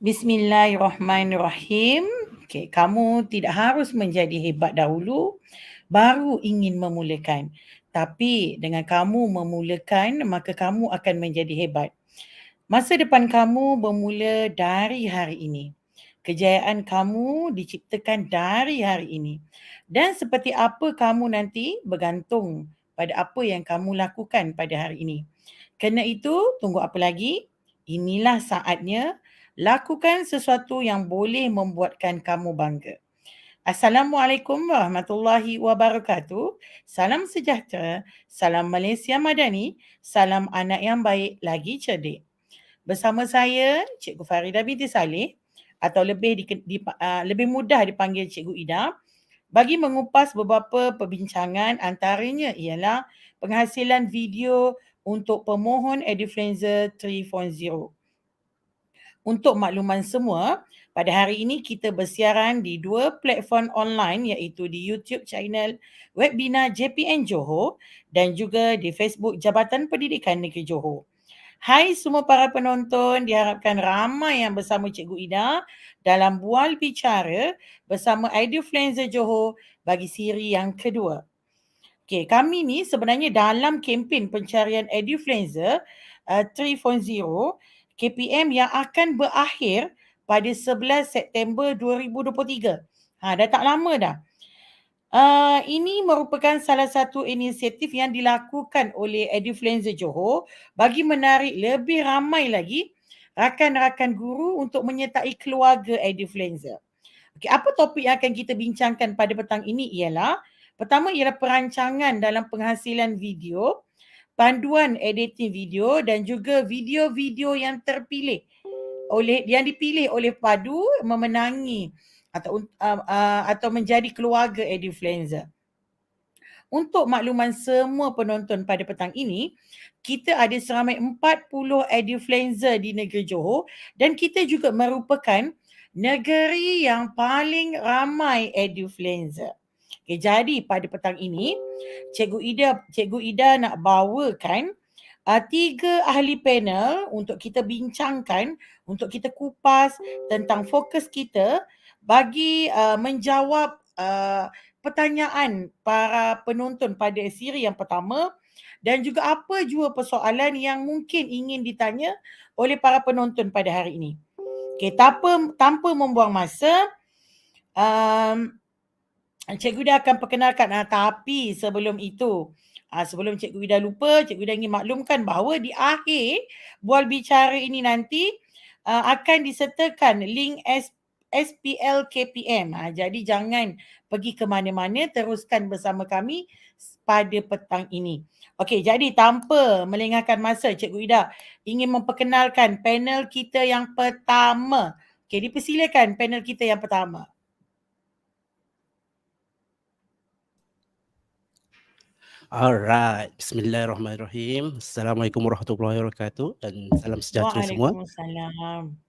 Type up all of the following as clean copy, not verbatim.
Bismillahirrahmanirrahim. Okey, kamu tidak harus menjadi hebat dahulu baru ingin memulakan. Tapi dengan kamu memulakan, maka kamu akan menjadi hebat. Masa depan kamu bermula dari hari ini. Kejayaan kamu diciptakan dari hari ini. Dan seperti apa kamu nanti bergantung pada apa yang kamu lakukan pada hari ini. Kerana itu, tunggu apa lagi? Inilah saatnya lakukan sesuatu yang boleh membuatkan kamu bangga. Assalamualaikum warahmatullahi wabarakatuh. Salam sejahtera, salam Malaysia Madani, salam anak yang baik lagi cerdik. Bersama saya, Cikgu Farida binti Saleh atau lebih mudah dipanggil Cikgu Ida bagi mengupas beberapa perbincangan antaranya ialah penghasilan video untuk pemohon EduFluencer 3.0. Untuk makluman semua, pada hari ini kita bersiaran di dua platform online iaitu di YouTube channel Webinar JPN Johor dan juga di Facebook Jabatan Pendidikan Negeri Johor. Hai semua para penonton, diharapkan ramai yang bersama Cikgu Ida dalam bual bicara bersama EduFluencer Johor bagi siri yang kedua. Okey, kami ni sebenarnya dalam kempen pencarian EduFluencer 3.0 KPM yang akan berakhir pada 11 September 2023. Dah tak lama dah. Ini merupakan salah satu inisiatif yang dilakukan oleh EduFluencer Johor bagi menarik lebih ramai lagi rakan-rakan guru untuk menyertai keluarga EduFluencer. Okey, apa topik yang akan kita bincangkan pada petang ini ialah pertama ialah perancangan dalam penghasilan video, panduan editing video dan juga video-video yang dipilih oleh padu memenangi atau menjadi keluarga EduFluencer. Untuk makluman semua penonton pada petang ini, kita ada seramai 40 EduFluencer di negeri Johor dan kita juga merupakan negeri yang paling ramai EduFluencer. Okay, jadi pada petang ini, Cikgu Ida nak bawakan 3 ahli panel untuk kita bincangkan, untuk kita kupas tentang fokus kita bagi menjawab pertanyaan para penonton pada siri yang pertama dan juga apa jua persoalan yang mungkin ingin ditanya oleh para penonton pada hari ini. Okey, tanpa membuang masa, Cikgu Ida akan perkenalkan, tapi sebelum itu, sebelum Cikgu Ida lupa, Cikgu Ida ingin maklumkan bahawa di akhir bual bicara ini nanti akan disertakan link SPL KPM. Jadi jangan pergi ke mana-mana, teruskan bersama kami pada petang ini. Okey, jadi tanpa melengahkan masa, Cikgu Ida ingin memperkenalkan panel kita yang pertama. Okey, dipersilakan panel kita yang pertama. Alright, bismillahirrahmanirrahim. Assalamualaikum warahmatullahi wabarakatuh dan salam sejahtera semua. Waalaikumsalam.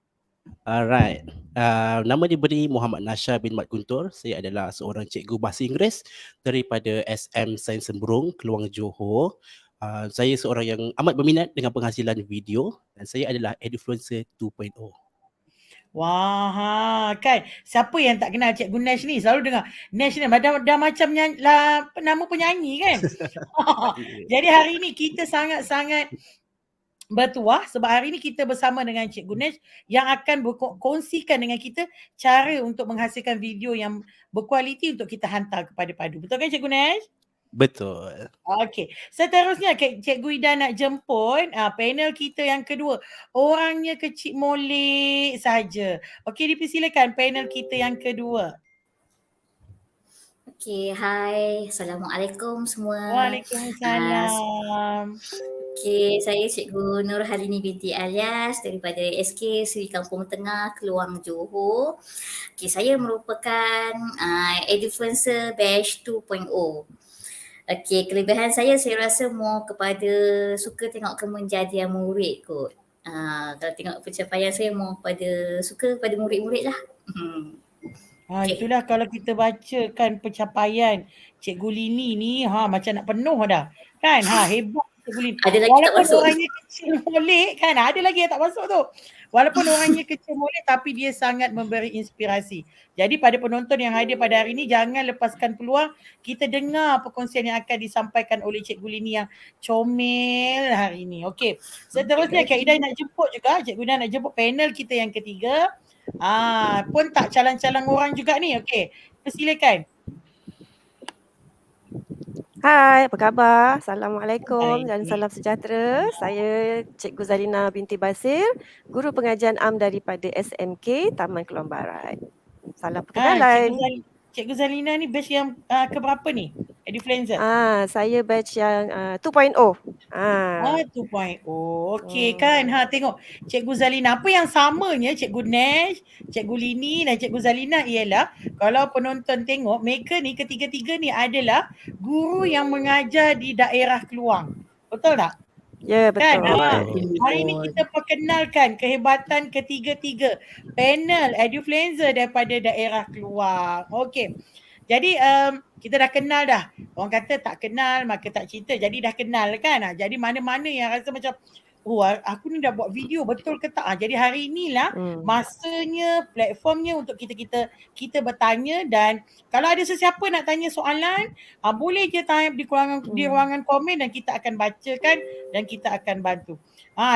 Alright, nama diberi Muhammad Nasha bin Mat Guntur. Saya adalah seorang cikgu bahasa Inggeris daripada SM Sains Sembrong, Keluang Johor. Saya seorang yang amat berminat dengan penghasilan video dan saya adalah Edufluencer 2.0. Wah, kan siapa yang tak kenal Cikgu Nash ni? Selalu dengar Nash ni dah macam nama penyanyi kan. Jadi hari ni kita sangat-sangat bertuah sebab hari ni kita bersama dengan Cikgu Nash yang akan berkongsikan dengan kita cara untuk menghasilkan video yang berkualiti untuk kita hantar kepada Padu. Betul kan Cikgu Nash? Betul. Okey, seterusnya Cikgu Ida nak jemput panel kita yang kedua. Orangnya kecil molek saja. Okey, dipersilakan panel kita yang kedua. Okey, hai. Assalamualaikum semua. Waalaikumsalam. Okey, saya Cikgu Nurhalini binti Alias daripada SK Seri Kampung Tengah, Keluang Johor. Okey, saya merupakan Edufluencer Batch 2.0. Okey, kelebihan saya rasa more kepada suka tengok kemenjadian murid kot. Kalau tengok pencapaian saya more pada suka pada murid-murid lah. Okay. Itulah kalau kita bacakan pencapaian Cikgu Lini ni, macam nak penuh dah. Kan? Hebat Cikgu Lini. Ada lagi walaupun tak masuk. Orangnya kecil molek kan, ada lagi yang tak masuk tu. Walaupun orangnya kecil molek tapi dia sangat memberi inspirasi. Jadi pada penonton yang hadir pada hari ini, jangan lepaskan peluang kita dengar perkongsian yang akan disampaikan oleh Cikgu Lini yang comel hari ini. Okey. Seterusnya Kak Ida nak jemput juga, Cikgu Ida nak jemput panel kita yang ketiga. Pun tak calang-calang orang juga ni. Okey. Persilakan. Hai, apa khabar? Assalamualaikum dan salam sejahtera. Saya Cikgu Zalina binti Basir, guru pengajian AM daripada SMK Taman Keluang Barat. Salam perkenalan. Cikgu Zalina ni batch yang keberapa ni? Edufluencer? Saya batch yang 2.0. 2.0. Okey kan. Tengok Cikgu Zalina. Apa yang samanya Cikgu Nash, Cikgu Lini dan Cikgu Zalina ialah kalau penonton tengok, mereka ni ketiga-tiga ni adalah guru yang mengajar di daerah Keluang. Betul tak? Ya, betul. Kan? Hari ini kita perkenalkan kehebatan ketiga-tiga panel Edufluencer daripada daerah Keluang. Okey. Jadi kita dah kenal dah. Orang kata tak kenal maka tak cerita. Jadi dah kenal kan. Jadi mana-mana yang rasa macam aku ni dah buat video betul ke tak? Jadi hari inilah masanya, platformnya untuk kita bertanya dan kalau ada sesiapa nak tanya soalan, boleh je tanya di ruangan komen dan kita akan bacakan dan kita akan bantu.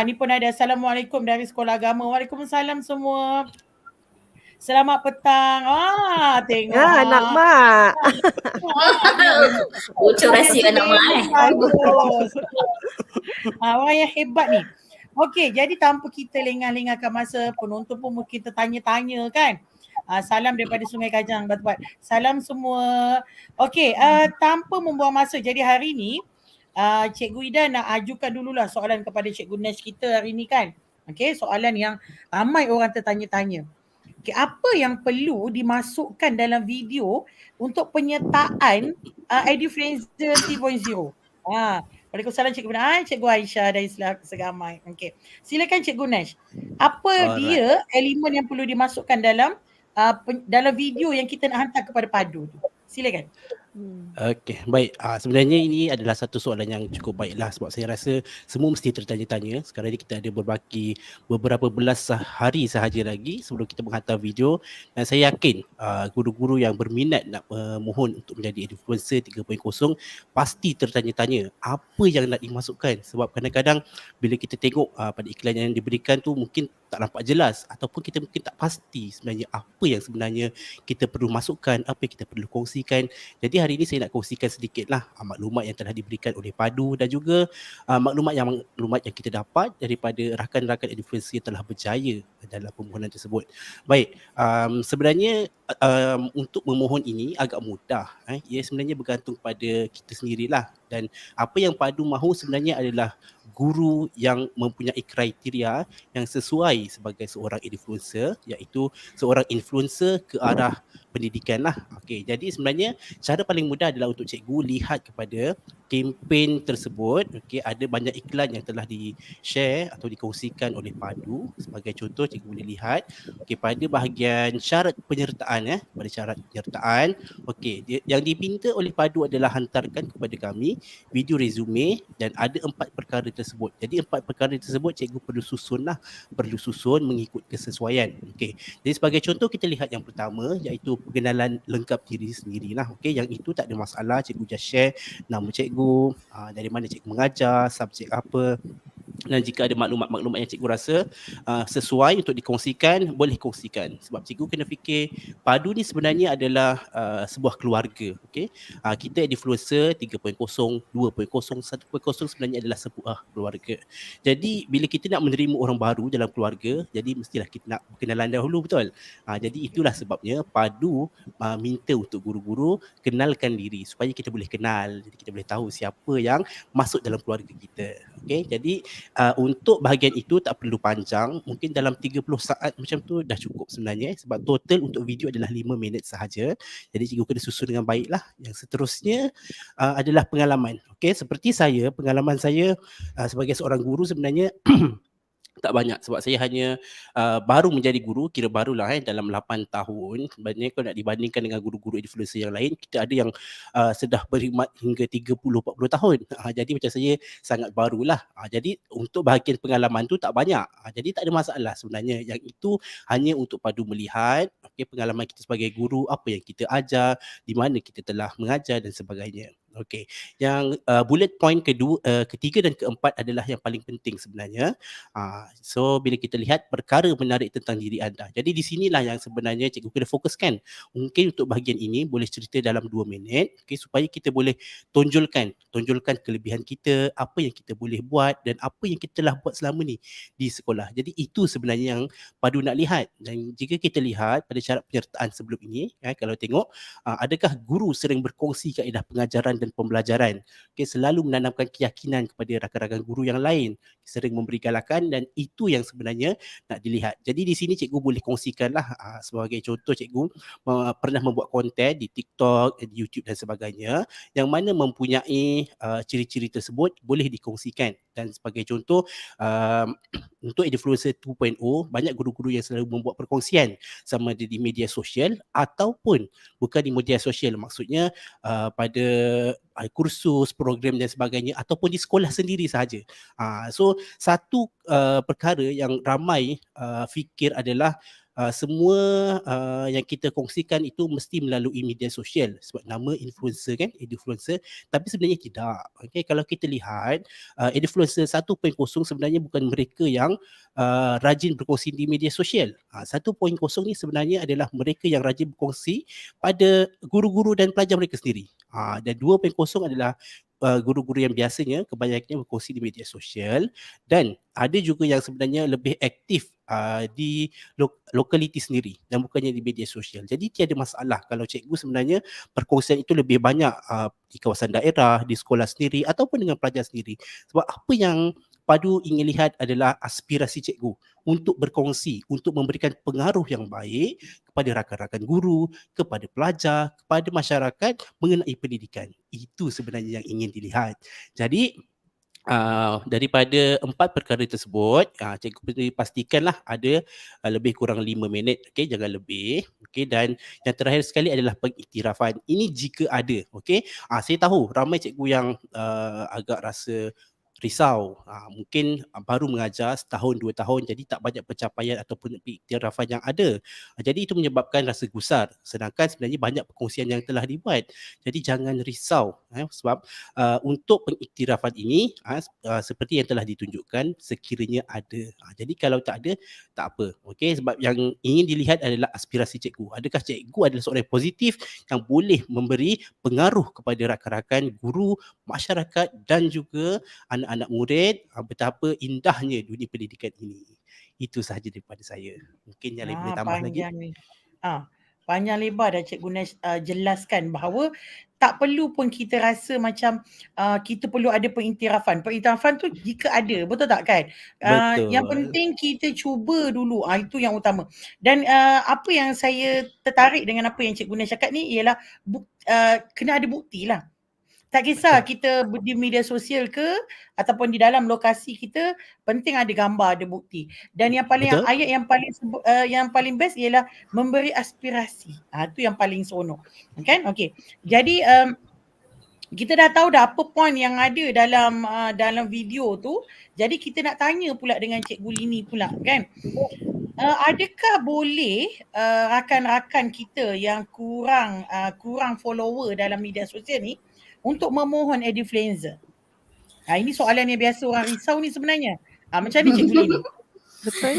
Ni pun ada Assalamualaikum dari Sekolah Agama. Waalaikumsalam semua. Selamat petang. Tengok. Anak mak. Bocor rahsia anak mak. Orang yang hebat ni. Okey, jadi tanpa kita lengah-lengahkan masa, penonton pun mungkin tertanya-tanya kan. Salam daripada Sungai Kajang, Batu-Bat. Salam semua. Okey, tanpa membuang masa. Jadi hari ni, Cikgu Ida nak ajukan dululah soalan kepada Cikgu Nash kita hari ni kan. Okey, soalan yang ramai orang tertanya-tanya. Okay, apa yang perlu dimasukkan dalam video untuk penyertaan Edufluencer 3.0? Waalaikumsalam Cikgu Nash, Cikgu Aisyah dari Segamai. Okey. Silakan Cikgu Nash. Apa dia elemen yang perlu dimasukkan dalam video yang kita nak hantar kepada Padu tu? Silakan. Okey, baik. Sebenarnya ini adalah satu soalan yang cukup baiklah sebab saya rasa semua mesti tertanya-tanya. Sekarang ni kita ada beberapa belas hari sahaja lagi sebelum kita menghantar video, dan saya yakin guru-guru yang berminat nak mohon untuk menjadi influencer 3.0 pasti tertanya-tanya apa yang nak dimasukkan, sebab kadang-kadang bila kita tengok pada iklan yang diberikan tu mungkin tak nampak jelas ataupun kita mungkin tak pasti sebenarnya apa yang sebenarnya kita perlu masukkan, apa yang kita perlu kongsikan. Jadi hari ini saya nak kongsikan sedikitlah maklumat yang telah diberikan oleh Padu dan juga maklumat yang kita dapat daripada rakan-rakan influencer yang telah berjaya dalam permohonan tersebut. Baik, sebenarnya untuk memohon ini agak mudah. Ia sebenarnya bergantung pada kita sendirilah, dan apa yang Padu mahu sebenarnya adalah guru yang mempunyai kriteria yang sesuai sebagai seorang influencer, iaitu seorang influencer ke arah pendidikan lah. Okey, jadi sebenarnya cara paling mudah adalah untuk cikgu lihat kepada kempen tersebut. Okey, ada banyak iklan yang telah di-share atau dikongsikan oleh Padu. Sebagai contoh, cikgu boleh lihat okey pada bahagian syarat penyertaan pada syarat penyertaan. Okey, yang diminta oleh Padu adalah hantarkan kepada kami video resume dan ada 4 perkara tersebut. Jadi 4 perkara tersebut cikgu perlu susun mengikut kesesuaian. Okey. Jadi sebagai contoh kita lihat yang pertama iaitu pengenalan lengkap diri sendiri lah. Okey, yang itu tak ada masalah, cikgu just share nama cikgu, dari mana cikgu mengajar, subjek apa. Dan jika ada maklumat-maklumat yang cikgu rasa sesuai untuk dikongsikan, boleh kongsikan. Sebab cikgu kena fikir Padu ni sebenarnya adalah sebuah keluarga. Okay? Kita influencer 3.0, 2.0, 1.0 sebenarnya adalah sebuah keluarga. Jadi bila kita nak menerima orang baru dalam keluarga, jadi mestilah kita nak berkenalan dahulu, betul? Jadi itulah sebabnya Padu minta untuk guru-guru kenalkan diri supaya kita boleh kenal. Jadi kita boleh tahu siapa yang masuk dalam keluarga kita. Okay? Jadi untuk bahagian itu tak perlu panjang, mungkin dalam 30 saat macam tu dah cukup sebenarnya, sebab total untuk video adalah 5 minit sahaja. Jadi cikgu kena susun dengan baiklah. Yang seterusnya adalah pengalaman. Okey, seperti saya, pengalaman saya sebagai seorang guru sebenarnya tak banyak, sebab saya hanya baru menjadi guru, kira barulah dalam 8 tahun. Sebenarnya kalau nak dibandingkan dengan guru-guru influencer yang lain, kita ada yang sudah berkhidmat hingga 30-40 tahun. Jadi macam saya sangat barulah. Jadi untuk bahagian pengalaman tu tak banyak. Jadi tak ada masalah sebenarnya. Yang itu hanya untuk Padu melihat pengalaman kita sebagai guru, apa yang kita ajar, di mana kita telah mengajar dan sebagainya. Okey. Yang bullet point ketiga dan keempat adalah yang paling penting sebenarnya. So bila kita lihat perkara menarik tentang diri anda. Jadi di sinilah yang sebenarnya cikgu kena fokuskan. Mungkin untuk bahagian ini boleh cerita dalam 2 minit, supaya kita boleh tonjolkan kelebihan kita, apa yang kita boleh buat dan apa yang kita telah buat selama ni di sekolah. Jadi itu sebenarnya yang Padu nak lihat. Dan jika kita lihat pada syarat penyertaan sebelum ini, kalau tengok adakah guru sering berkongsi kaedah pengajaran dan pembelajaran, selalu menanamkan keyakinan kepada rakan-rakan guru yang lain, sering memberi galakan, dan itu yang sebenarnya nak dilihat. Jadi di sini cikgu boleh kongsikanlah sebagai contoh, cikgu pernah membuat konten di TikTok, di YouTube dan sebagainya, yang mana mempunyai ciri-ciri tersebut boleh dikongsikan. Dan sebagai contoh untuk influencer 2.0, banyak guru-guru yang selalu membuat perkongsian sama ada di media sosial ataupun bukan di media sosial, maksudnya pada kursus, program dan sebagainya, ataupun di sekolah sendiri sahaja. So satu perkara yang ramai fikir adalah semua yang kita kongsikan itu mesti melalui media sosial sebab nama influencer kan, influencer, tapi sebenarnya tidak. Okay, kalau kita lihat influencer 1.0 sebenarnya bukan mereka yang rajin berkongsi di media sosial. 1.0 ni sebenarnya adalah mereka yang rajin berkongsi pada guru-guru dan pelajar mereka sendiri. Dan 2.0 adalah guru-guru yang biasanya kebanyakannya berkongsi di media sosial, dan ada juga yang sebenarnya lebih aktif di lokaliti sendiri dan bukannya di media sosial. Jadi tiada masalah kalau cikgu sebenarnya perkongsian itu lebih banyak di kawasan daerah, di sekolah sendiri ataupun dengan pelajar sendiri. Sebab apa yang Padu ingin lihat adalah aspirasi cikgu untuk berkongsi, untuk memberikan pengaruh yang baik kepada rakan-rakan guru, kepada pelajar, kepada masyarakat mengenai pendidikan. Itu sebenarnya yang ingin dilihat. Jadi daripada 4 perkara tersebut, cikgu beri pastikanlah ada lebih kurang 5 minit, okey, jangan lebih. Okey, dan yang terakhir sekali adalah pengiktirafan. Ini jika ada, okey. Saya tahu ramai cikgu yang agak rasa risau, mungkin baru mengajar setahun 2 tahun, jadi tak banyak pencapaian ataupun pengiktirafan yang ada. Jadi itu menyebabkan rasa gusar, sedangkan sebenarnya banyak perkongsian yang telah dibuat. Jadi jangan risau, sebab untuk pengiktirafan ini seperti yang telah ditunjukkan sekiranya ada. Jadi kalau tak ada, tak apa. Okey, sebab yang ingin dilihat adalah aspirasi cikgu. Adakah cikgu adalah seorang yang positif yang boleh memberi pengaruh kepada rakan-rakan, guru, masyarakat dan juga anak-anak murid betapa indahnya dunia pendidikan ini. Itu sahaja daripada saya. Mungkin yang lain boleh tambah lagi. Panjang ni. Panjang lebar dah Cikgu Nash jelaskan bahawa tak perlu pun kita rasa macam kita perlu ada pengiktirafan. Pengiktirafan tu jika ada, betul tak kan? Yang Betul. penting kita cuba dulu. Itu yang utama. Dan apa yang saya tertarik dengan apa yang Cikgu Nash cakap ni ialah kena ada bukti lah. Tak kisah kita di media sosial ke ataupun di dalam lokasi kita, penting ada gambar, ada bukti. Dan yang paling ayat yang paling best ialah memberi aspirasi. Itu yang paling seronok. Kan? Okey. Jadi kita dah tahu dah apa point yang ada dalam video tu. Jadi kita nak tanya pula dengan Cikgu Lini pula kan. Adakah boleh rakan-rakan kita yang kurang follower dalam media sosial ni untuk memohon Edufluencer? Ini soalan yang biasa orang risau ni sebenarnya. Macam ni Cikgu Lini? Betul.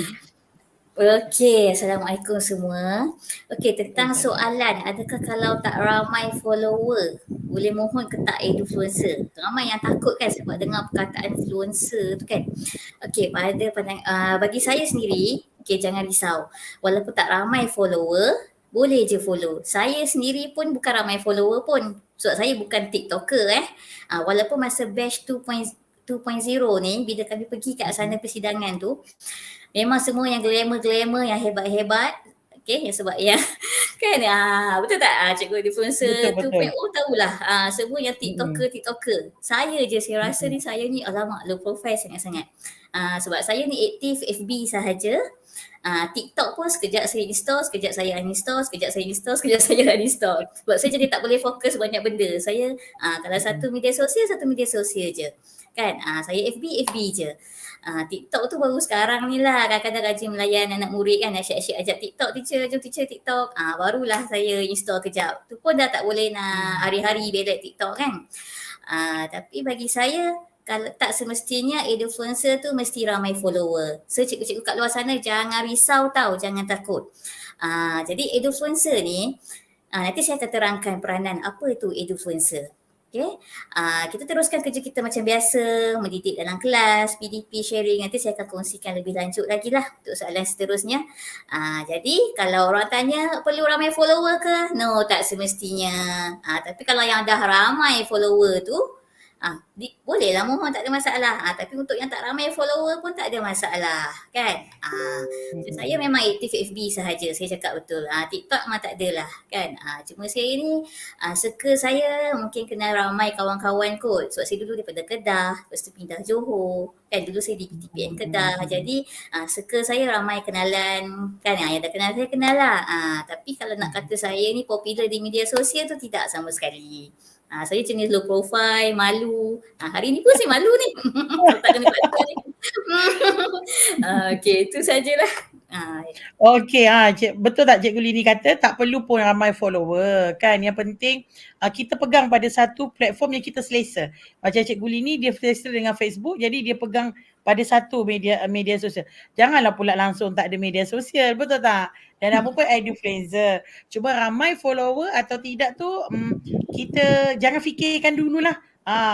Okey, Assalamualaikum semua. Okey, tentang soalan adakah kalau tak ramai follower boleh mohon ke tak Edufluencer? Ramai yang takut kan sebab dengar perkataan influencer tu kan. Okey, bagi saya sendiri, jangan risau. Walaupun tak ramai follower, boleh je follow. Saya sendiri pun bukan ramai follower pun. Sebab saya bukan TikToker walaupun masa batch 2.0 ni bila kami pergi kat sana persidangan tu, memang semua yang glamour yang hebat-hebat. Okey, sebab yang kan betul tak Cikgu Influencer 2.0 tahulah semua yang TikToker. Saya rasa ni saya ni alamak low profile sangat-sangat. Sebab saya ni aktif FB sahaja. TikTok pun sekejap saya install, sekejap saya uninstall, sekejap saya install, sekejap saya uninstall. Sebab saya jadi tak boleh fokus banyak benda. Saya kalau satu media sosial je. Kan? Saya FB je. TikTok tu baru sekarang ni lah. Kadang-kadang rajin melayan anak murid kan. Asyik-asyik ajak TikTok, jom teacher TikTok. Barulah saya install kejap. Tu pun dah tak boleh nak hari-hari belet TikTok kan. Tapi bagi saya, kalau tak semestinya Edufluencer tu mesti ramai follower. So cikgu-cikgu kat luar sana jangan risau tau, jangan takut. Jadi Edufluencer ni, nanti saya akan terangkan peranan apa itu Edufluencer. Okay. Kita teruskan kerja kita macam biasa, mendidik dalam kelas, PDP sharing. Nanti saya akan kongsikan lebih lanjut lagi lah untuk soalan seterusnya. Jadi kalau orang tanya perlu ramai follower ke? No, tak semestinya. Tapi kalau yang dah ramai follower tu, bolehlah mohon, tak ada masalah. Tapi untuk yang tak ramai follower pun tak ada masalah kan. Saya memang aktif FB sahaja, saya cakap betul. TikTok memang tak adalah kan. Cuma saya ni suka saya mungkin kenal ramai kawan-kawan kot. Sebab saya dulu daripada Kedah, lepas tu pindah Johor kan. Dulu saya di PTPN Kedah. Jadi suka saya ramai kenalan kan. Yang dah kenal saya kenal lah. Tapi kalau nak kata saya ni popular di media sosial tu tidak sama sekali. Saya jenis low profile, malu. Hari ni pun saya malu ni. Tak kena baca ni. Okey, itu sajalah. Okey, betul tak Cikgu Lini kata tak perlu pun ramai follower kan. Yang penting kita pegang pada satu platform yang kita selesa. Macam Cikgu Lini dia selesa dengan Facebook, jadi dia pegang pada satu media sosial. Janganlah pula langsung tak ada media sosial, betul tak? Dan apa pun Edufluencer. Cuma ramai follower atau tidak tu kita jangan fikirkan dululah.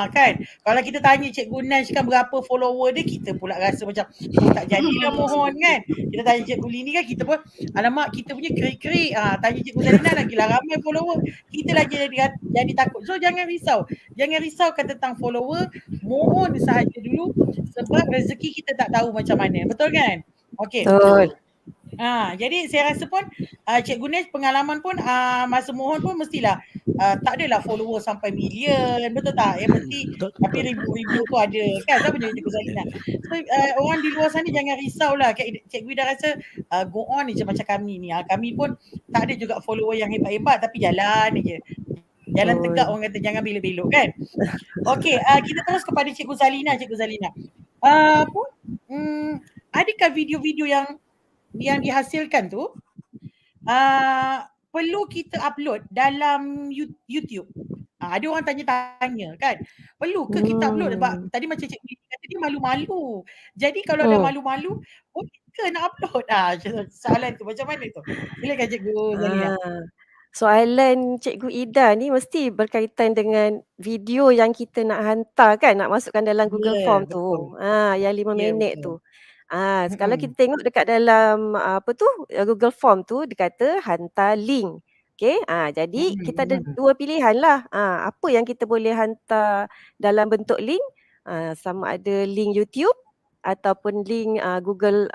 Kan. Kalau kita tanya Cikgu Nash kan berapa follower dia, kita pula rasa macam tak jadilah mohon kan. Kita tanya Cikgu Lini kan, kita pun alamak kita punya kerik-kerik. Tanya Cikgu Zalina lagi lah ramai follower. Kita lagi jadi takut. So jangan risau. Jangan risaukan tentang follower. Mohon sahaja dulu sebab rezeki kita tak tahu macam mana. Betul kan? Okey. Betul. Jadi saya rasa pun Cikgu Nes pengalaman pun masa mohon pun mestilah tak adalah follower sampai million, betul tak? Yang mesti tapi ribu-ribu tu ada kan, sama macam Cikgu Zalina. So orang di luar sana jangan risaulah. Cikgu dah rasa go on je macam kami ni. Kami pun tak ada juga follower yang hebat-hebat tapi jalan je. Jalan tegak, orang kata, jangan belok-belok kan. Okey, kita terus kepada Cikgu Zalina. Adakah video-video yang dihasilkan tu perlu kita upload dalam YouTube? Ada orang tanya-tanya kan, perlu ke kita upload? Sebab tadi macam Cikgu kata dia malu-malu. Jadi kalau dah malu-malu, boleh ke nak upload? Soalan tu macam mana tu? Silakan Cikgu Zalina. Soalan Cikgu Ida ni mesti berkaitan dengan video yang kita nak hantar kan, nak masukkan dalam Google Form tu. Yang 5 minit tu. Kalau kita tengok dekat dalam Google Form tu, dia kata hantar link. Okey, jadi kita ada dua pilihan lah. Apa yang kita boleh hantar dalam bentuk link, sama ada link YouTube ataupun link Google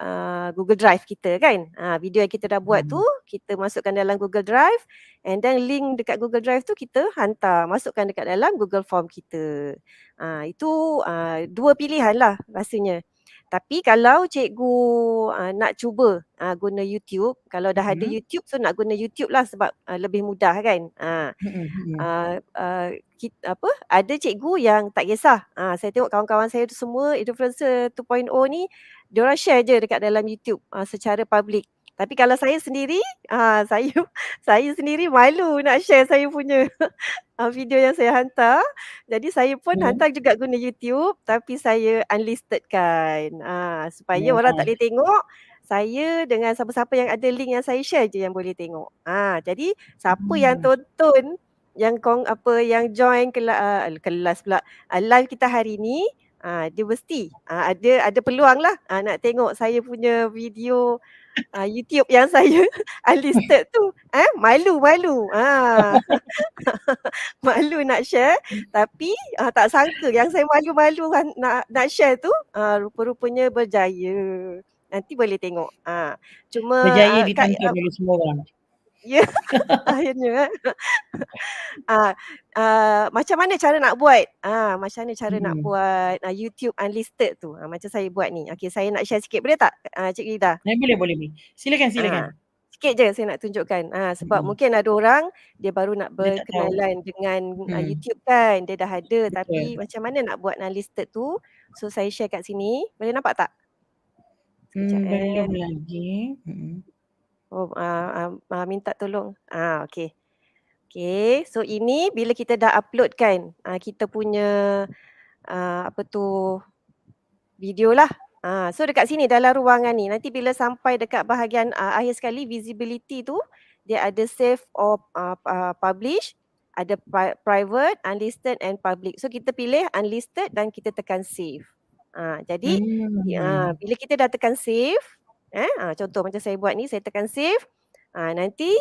Drive kita kan. Video yang kita dah buat tu kita masukkan dalam Google Drive, and then link dekat Google Drive tu kita hantar, masukkan dekat dalam Google Form kita. Itu dua pilihan lah rasanya. Tapi kalau cikgu nak cuba guna YouTube, kalau dah ada YouTube, so nak guna YouTube lah sebab lebih mudah kan. Ada cikgu yang tak kisah. Saya tengok kawan-kawan saya tu semua influencer 2.0 ni, diorang share je dekat dalam YouTube secara public. Tapi kalau saya sendiri, saya sendiri malu nak share saya punya video yang saya hantar. Jadi saya pun hantar juga guna YouTube, tapi saya unlistedkan. Supaya orang tak boleh tengok. Saya dengan siapa-siapa yang ada link yang saya share je yang boleh tengok. Jadi siapa yang tonton, yang join kelas pula, live kita hari ni, dia mesti ada peluang lah nak tengok saya punya video YouTube yang saya unlisted tu. Malu. Malu nak share, tapi tak sangka yang saya malu-malu nak share tu rupa-rupanya berjaya. Nanti boleh tengok. Cuma berjaya ditonton oleh semua orang. Ya, akhirnya. Macam mana cara nak buat? Nak buat YouTube unlisted tu? Macam saya buat ni. Okey, saya nak share sikit, boleh tak Cikgu Ida? Boleh. Silakan. Sikit je saya nak tunjukkan. Sebab mungkin ada orang dia baru nak berkenalan dengan YouTube kan. Dia dah ada, tapi macam mana nak buat unlisted tu? So saya share kat sini. Boleh nampak tak? Belum lagi. Minta tolong. Okey. So ini bila kita dah upload kan, kita punya video lah. So dekat sini dalam ruangan ni, nanti bila sampai dekat bahagian akhir sekali visibility tu, dia ada save or publish, ada private, unlisted and public. So kita pilih unlisted dan kita tekan save. Jadi bila kita dah tekan save, contoh macam saya buat ni, saya tekan save. Nanti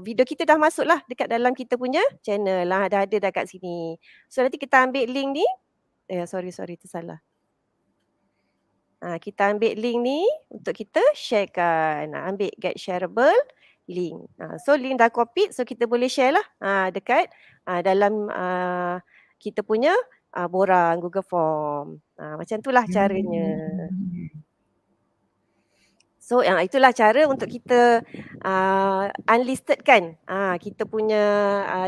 video kita dah masuk lah dekat dalam kita punya channel lah, dah ada kat sini. So nanti kita ambil link ni. Sorry tersalah. Kita ambil link ni untuk kita sharekan. Ambil get shareable link. So link dah copy, so kita boleh share lah dekat dalam kita punya borang Google Form. Macam itulah caranya. So itulah cara untuk kita unlisted kan kita punya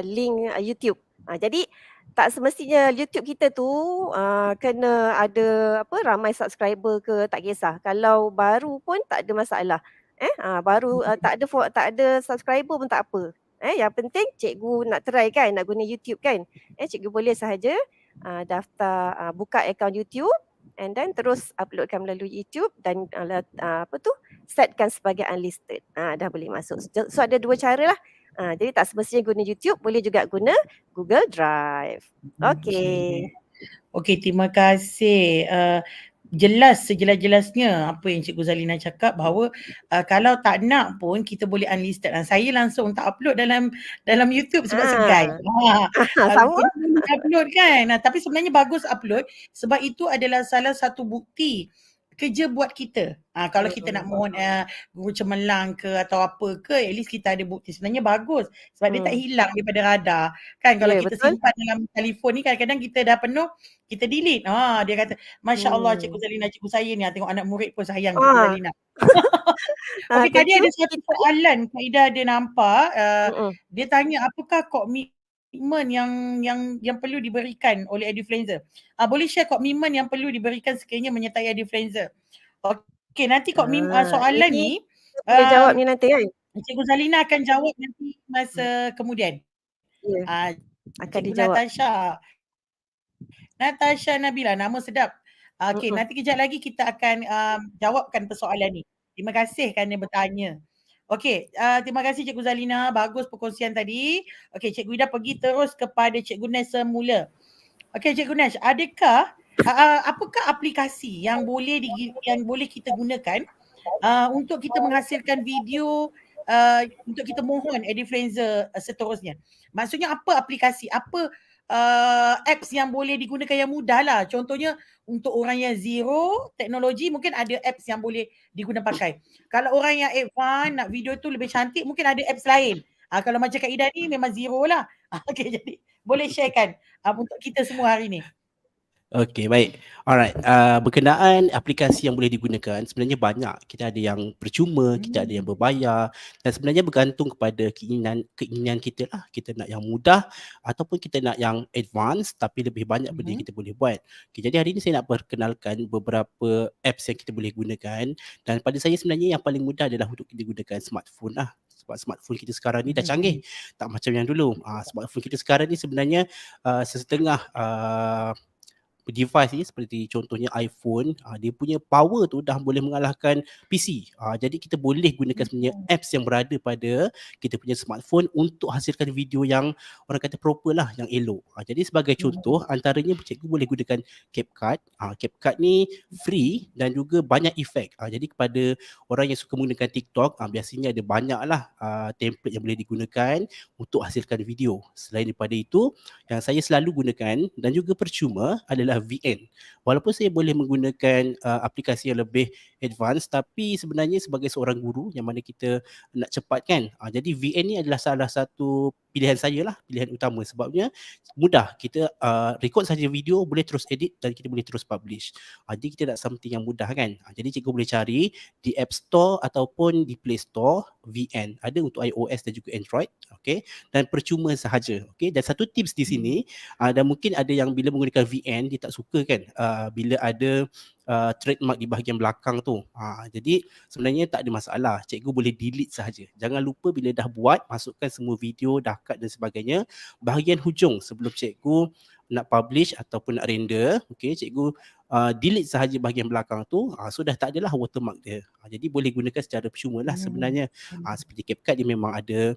link YouTube. Jadi tak semestinya YouTube kita tu kena ada ramai subscriber ke, tak kisah. Kalau baru pun tak ada masalah. Baru tak ada subscriber pun tak apa. Yang penting cikgu nak try kan, nak guna YouTube kan. Cikgu boleh sahaja daftar buka akaun YouTube, and then terus uploadkan melalui YouTube dan setkan sebagai unlisted. Dah boleh masuk. So ada dua cara lah. Jadi tak semestinya guna YouTube, boleh juga guna Google Drive. Okey, terima kasih. Jelas sejelas-jelasnya apa yang Cikgu Zalina cakap, bahawa kalau tak nak pun kita boleh unlisted. Saya langsung tak upload dalam YouTube sebab segan. Sama. Upload kan. Tapi sebenarnya bagus upload sebab itu adalah salah satu bukti kerja buat kita. Kalau kita nak mohon guru cemerlang ke atau apa ke, at least kita ada bukti. Sebenarnya bagus sebab dia tak hilang daripada radar. Kan kalau Ya, kita betul. simpan dalam telefon ni kadang-kadang kita dah penuh, kita delete. Dia kata, Masya Allah Cikgu Zalina, cikgu saya ni, tengok anak murid pun sayang Cikgu Zalina. Okey, Thank tadi you. ada satu soalan Kak Ida ada nampak, dia tanya apakah komitmen yang perlu diberikan oleh Edufluencer. Boleh share komitmen yang perlu diberikan sekiranya menyertai Edufluencer. Okey, nanti soalan Ini ni boleh jawab ni nanti kan? Cikgu Zalina akan jawab nanti masa kemudian. Ya, akan Cikgu dijawab. Natasha Nabila, nama sedap. Okey, nanti kejap lagi kita akan jawabkan persoalan ni. Terima kasih kerana bertanya. Okey, terima kasih Cikgu Zalina. Bagus perkongsian tadi. Okey, Cikgu Ida pergi terus kepada Cikgu Nes semula. Okey, Cikgu Nes, adakah apakah aplikasi yang boleh kita gunakan untuk kita menghasilkan video untuk kita mohon Edufluencer seterusnya? Maksudnya apa aplikasi? Apa apps yang boleh digunakan yang mudah lah. Contohnya untuk orang yang zero teknologi mungkin ada apps yang boleh digunakan pakai. Kalau orang yang advance nak video tu lebih cantik mungkin ada apps lain. Kalau macam Kak Ida ni memang zero lah. Okey, jadi boleh sharekan untuk kita semua hari ni. Okey, baik. Alright, berkenaan aplikasi yang boleh digunakan, sebenarnya banyak. Kita ada yang percuma, kita ada yang berbayar dan sebenarnya bergantung kepada keinginan kita lah. Kita nak yang mudah ataupun kita nak yang advance tapi lebih banyak benda yang kita boleh buat. Okay, jadi hari ini saya nak perkenalkan beberapa apps yang kita boleh gunakan dan pada saya sebenarnya yang paling mudah adalah untuk kita gunakan smartphone lah. Sebab smartphone kita sekarang ni dah canggih, tak macam yang dulu. Smartphone kita sekarang ni sebenarnya sesetengah device ni seperti contohnya iPhone, dia punya power tu dah boleh mengalahkan PC. Jadi kita boleh gunakan sebenarnya apps yang berada pada kita punya smartphone untuk hasilkan video yang orang kata proper lah, yang elok. Jadi sebagai contoh, antaranya cikgu boleh gunakan CapCut. CapCut ni free dan juga banyak efek. Jadi kepada orang yang suka menggunakan TikTok, biasanya ada banyak lah template yang boleh digunakan untuk hasilkan video. Selain daripada itu, yang saya selalu gunakan dan juga percuma adalah VN. Walaupun saya boleh menggunakan aplikasi yang lebih advance, tapi sebenarnya sebagai seorang guru yang mana kita nak cepat kan, jadi VN ni adalah salah satu pilihan saya lah, pilihan utama sebabnya mudah. Kita record saja video, boleh terus edit dan kita boleh terus publish. Jadi kita nak something yang mudah kan. Jadi cikgu boleh cari di App Store ataupun di Play Store VN. Ada untuk iOS dan juga Android. Okay, dan percuma sahaja. Okay, dan satu tips di sini, dan mungkin ada yang bila menggunakan VN dia tak suka kan bila ada trademark di bahagian belakang tu. Jadi sebenarnya tak ada masalah. Cikgu boleh delete sahaja. Jangan lupa bila dah buat, masukkan semua video, dah cut dan sebagainya. Bahagian hujung sebelum cikgu nak publish ataupun nak render, okay, cikgu delete sahaja bahagian belakang tu, so dah tak adalah watermark dia. Jadi boleh gunakan secara percuma lah sebenarnya. Seperti CapCut dia memang ada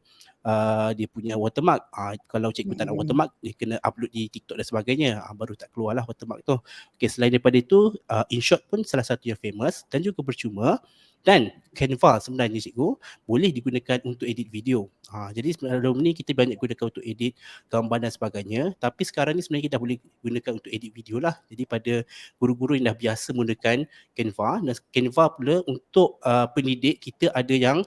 dia punya watermark. Kalau cikgu tak nak watermark, dia kena upload di TikTok dan sebagainya, baru tak keluar lah watermark tu. Okay, selain daripada itu, InShot pun salah satu yang famous dan juga percuma. Dan Canva sebenarnya cikgu boleh digunakan untuk edit video. Jadi sebelum ni kita banyak gunakan untuk edit gambar dan sebagainya, tapi sekarang ni sebenarnya kita boleh gunakan untuk edit video lah. Jadi pada guru-guru yang dah biasa menggunakan Canva, dan Canva pula untuk pendidik kita ada yang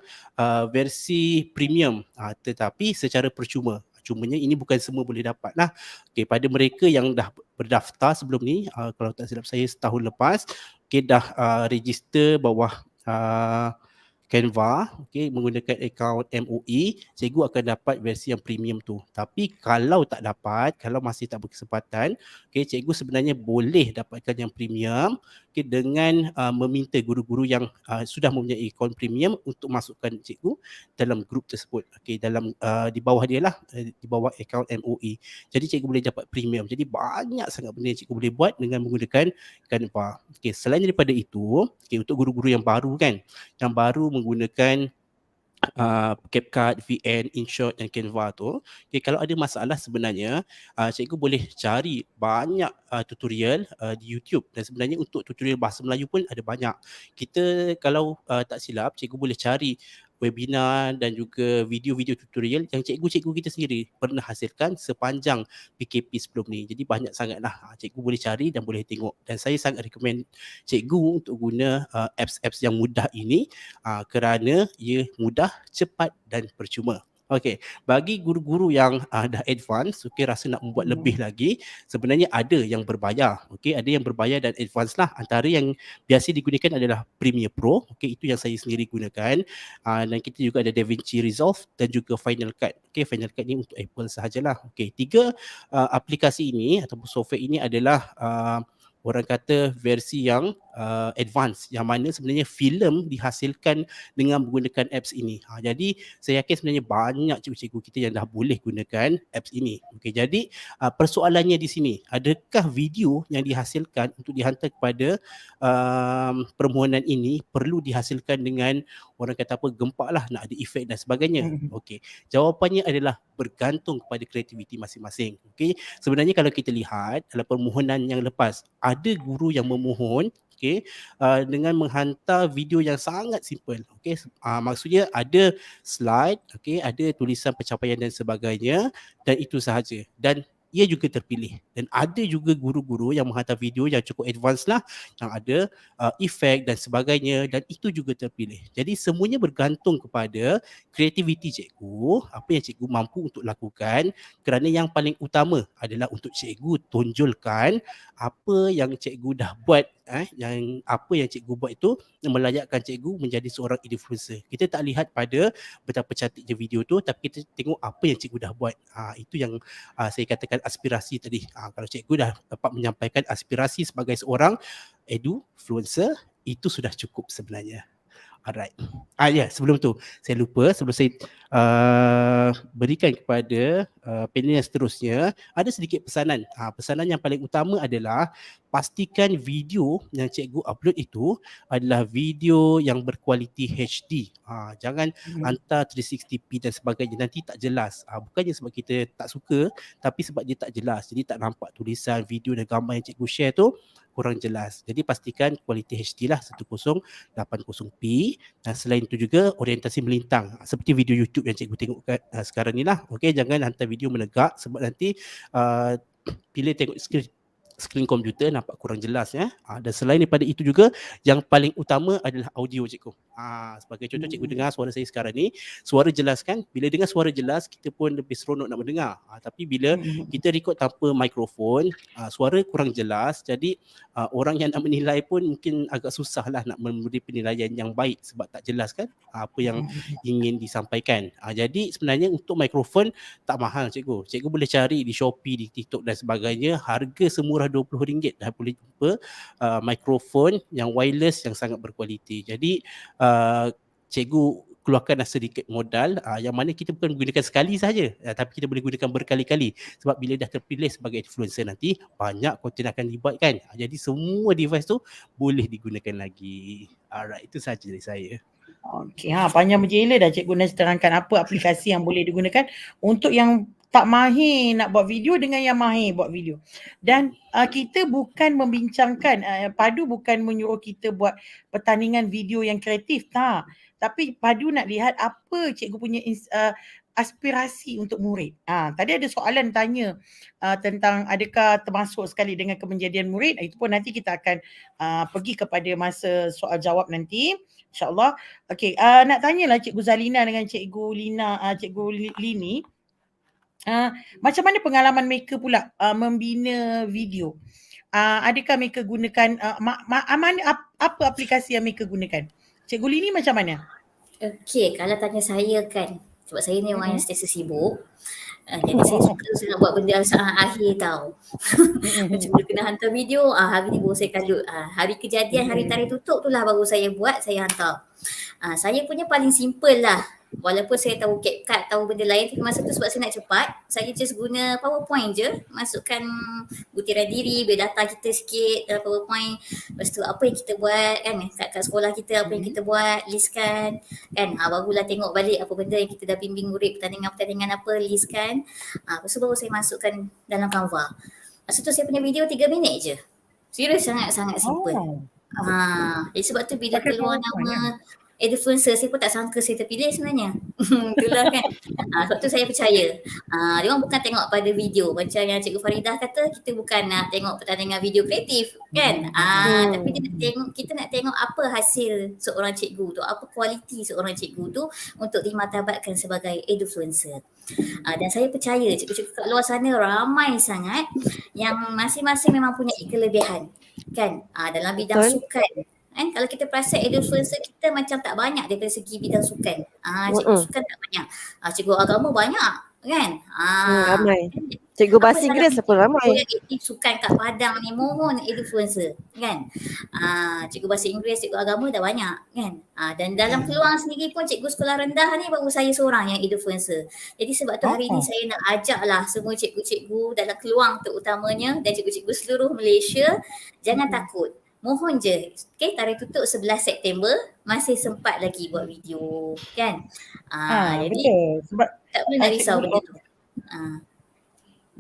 versi premium, tetapi secara percuma. Cumanya ini bukan semua boleh dapat lah. Okay, pada mereka yang dah berdaftar sebelum ni, kalau tak silap saya setahun lepas, okay, dah register bawah Canva, okay, menggunakan akaun MOE, cikgu akan dapat versi yang premium tu. Tapi kalau tak dapat, kalau masih tak berkesempatan, okay, cikgu sebenarnya boleh dapatkan yang premium, okay, dengan meminta guru-guru yang sudah mempunyai akaun premium untuk masukkan cikgu dalam grup tersebut. Okay, dalam di bawah dia lah, di bawah akaun MOE. Jadi cikgu boleh dapat premium. Jadi banyak sangat benda yang cikgu boleh buat dengan menggunakan Canva. Okay, selain daripada itu, okay, untuk guru-guru yang baru kan, yang baru menggunakan CapCut, VN, InShot dan Canva tu, okay, kalau ada masalah sebenarnya cikgu boleh cari banyak tutorial di YouTube, dan sebenarnya untuk tutorial bahasa Melayu pun ada banyak. Kita kalau tak silap, cikgu boleh cari webinar dan juga video-video tutorial yang cikgu-cikgu kita sendiri pernah hasilkan sepanjang PKP sebelum ni. Jadi banyak sangatlah cikgu boleh cari dan boleh tengok, dan saya sangat recommend cikgu untuk guna apps-apps yang mudah ini kerana ia mudah, cepat dan percuma. Okey, bagi guru-guru yang dah advance, rasa nak membuat lebih lagi, sebenarnya ada yang berbayar. Okey, ada yang berbayar dan advance lah. Antara yang biasa digunakan adalah Premiere Pro. Okey, itu yang saya sendiri gunakan. Dan kita juga ada DaVinci Resolve dan juga Final Cut. Okey, Final Cut ni untuk Apple sahajalah. Okey, 3 aplikasi ini ataupun software ini adalah orang kata versi yang advance, yang mana sebenarnya filem dihasilkan dengan menggunakan apps ini. Jadi saya yakin sebenarnya banyak cikgu-cikgu kita yang dah boleh gunakan apps ini. Okey, jadi persoalannya di sini, adakah video yang dihasilkan untuk dihantar kepada permohonan ini perlu dihasilkan dengan orang kata apa, gempak lah, nak ada efek dan sebagainya? Okey, jawapannya adalah bergantung kepada kreativiti masing-masing. Okey, sebenarnya kalau kita lihat dalam permohonan yang lepas, ada guru yang memohon dengan menghantar video yang sangat simple. Maksudnya ada slide, ada tulisan pencapaian dan sebagainya, dan itu sahaja. Dan ia juga terpilih. Dan ada juga guru-guru yang menghantar video yang cukup advance lah, yang ada efek dan sebagainya, dan itu juga terpilih. Jadi semuanya bergantung kepada kreativiti cikgu, apa yang cikgu mampu untuk lakukan, kerana yang paling utama adalah untuk cikgu tonjolkan apa yang cikgu dah buat, yang apa yang cikgu buat itu melayakkan cikgu menjadi seorang influencer. Kita tak lihat pada betapa cantiknya video tu, tapi kita tengok apa yang cikgu dah buat. Itu yang saya katakan aspirasi tadi. Kalau cikgu dah dapat menyampaikan aspirasi sebagai seorang influencer, itu sudah cukup sebenarnya. Alright. Sebelum tu saya lupa, sebelum saya berikan kepada panel yang seterusnya, ada sedikit pesanan. Pesanan yang paling utama adalah pastikan video yang cikgu upload itu adalah video yang berkualiti HD. Jangan hantar 360p dan sebagainya, nanti tak jelas. Bukannya sebab kita tak suka, tapi sebab dia tak jelas. Jadi tak nampak tulisan, video dan gambar yang cikgu share tu kurang jelas. Jadi pastikan kualiti HD lah, 1080p, dan selain itu juga orientasi melintang, seperti video YouTube yang cikgu tengok sekarang ni lah. Okey, jangan hantar video menegak sebab nanti bila tengok skrin komputer nampak kurang jelas ya. Dan selain daripada itu juga, yang paling utama adalah audio cikgu. Sebagai contoh, cikgu dengar suara saya sekarang ni, suara jelas kan? Bila dengar suara jelas, kita pun lebih seronok nak mendengar. Tapi bila kita record tanpa mikrofon, suara kurang jelas. Jadi orang yang nak menilai pun mungkin agak susah lah nak memberi penilaian yang baik sebab tak jelas kan apa yang ingin disampaikan. Jadi sebenarnya untuk mikrofon tak mahal cikgu. Cikgu boleh cari di Shopee, di TikTok dan sebagainya. Harga semurah RM20 dah boleh jumpa mikrofon yang wireless yang sangat berkualiti. Jadi cikgu keluarkan sedikit modal yang mana kita bukan gunakan sekali saja, tapi kita boleh gunakan berkali-kali, sebab bila dah terpilih sebagai influencer nanti banyak konten akan dibuatkan. Jadi semua device tu boleh digunakan lagi. Alright, itu sahaja dari saya. Okey, panjang berjela dah cikgu Nas terangkan apa aplikasi yang boleh digunakan untuk yang tak mahir nak buat video dengan yang mahir buat video. Dan kita bukan membincangkan, Padu bukan menyuruh kita buat pertandingan video yang kreatif, tak. Tapi Padu nak lihat apa cikgu punya aspirasi untuk murid. Tadi ada soalan tanya tentang adakah termasuk sekali dengan kemenjadian murid. Itu pun nanti kita akan pergi kepada masa soal jawab nanti, InsyaAllah. Okey, nak tanyalah Cikgu Zalina dengan Cikgu Lina, Cikgu Lini. Macam mana pengalaman mereka pula membina video? Adakah mereka gunakan apa aplikasi yang mereka gunakan? Cikgu Lini macam mana? Okey, kalau tanya saya kan, sebab saya ni orang yang sentiasa sibuk. Jadi saya suka sangat buat benda saat akhir tau. Macam bila kena hantar video, hari ni baru saya kalut. Hari kejadian, hari tarikh tutup tu lah baru saya buat, saya hantar. Saya punya paling simple lah. Walaupun saya tahu CapCut, tahu benda lain, tapi masa tu sebab saya nak cepat, saya just guna PowerPoint je. Masukkan butiran diri, biodata kita sikit dalam PowerPoint. Lepas tu apa yang kita buat kan, kat sekolah kita apa yang kita buat, listkan kan. Barulah tengok balik apa benda yang kita dah bimbing murid, pertandingan apa, listkan. Lepas tu baru saya masukkan dalam Canva. Masa tu saya punya video 3 minit je. Serius sangat-sangat simple. Jadi sebab tu bila keluar nama influencer, saya pun tak sangka saya terpilih sebenarnya. Itulah kan. Sebab tu saya percaya. Dia orang bukan tengok pada video. Macam yang Cikgu Faridah kata, kita bukan nak tengok pertandingan video kreatif kan. Tapi kita nak tengok apa hasil seorang cikgu tu, apa kualiti seorang cikgu tu untuk dimartabatkan sebagai influencer. Dan saya percaya cikgu-cikgu kat luar sana ramai sangat yang masing-masing memang punya kelebihan kan dalam bidang sukan. Kalau kita perasan influencer kita macam tak banyak daripada segi bidang sukan. Cikgu sukan tak banyak. Cikgu agama banyak kan. Ramai. Cikgu bahasa Inggeris pun ramai. Yang aktif sukan kat Padang ni mohon influencer kan. Cikgu bahasa Inggeris, cikgu agama dah banyak kan. Dan dalam Keluang sendiri pun cikgu sekolah rendah ni baru saya seorang yang influencer. Jadi sebab tu hari ni saya nak ajaklah semua cikgu-cikgu dalam Keluang terutamanya dan cikgu-cikgu seluruh Malaysia, jangan takut. Mohon je, tarikh tutup 11 September, masih sempat lagi buat video kan. Jadi betul. Sebab tak boleh nak risau benda tu.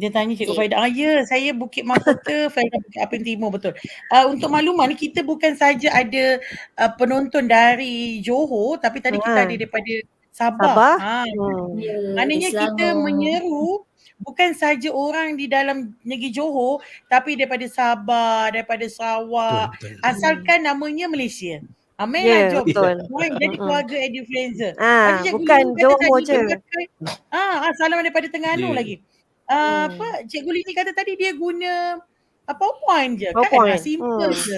Dia tanya Cikgu Faridah, ya saya Bukit Mahkota, Faridah Bukit Apim Timur, betul. Untuk makluman, kita bukan saja ada penonton dari Johor, tapi tadi kita ada daripada Sabah. Maknanya kita menyeru bukan saja orang di dalam negeri Johor, tapi daripada Sabah, daripada Sarawak, asalkan namanya Malaysia. Jom. Jadi keluarga Edufluencer. Bukan Johor je. Salam daripada Terengganu lagi. Cikgu Lini kata tadi dia guna PowerPoint je kan? Simple je.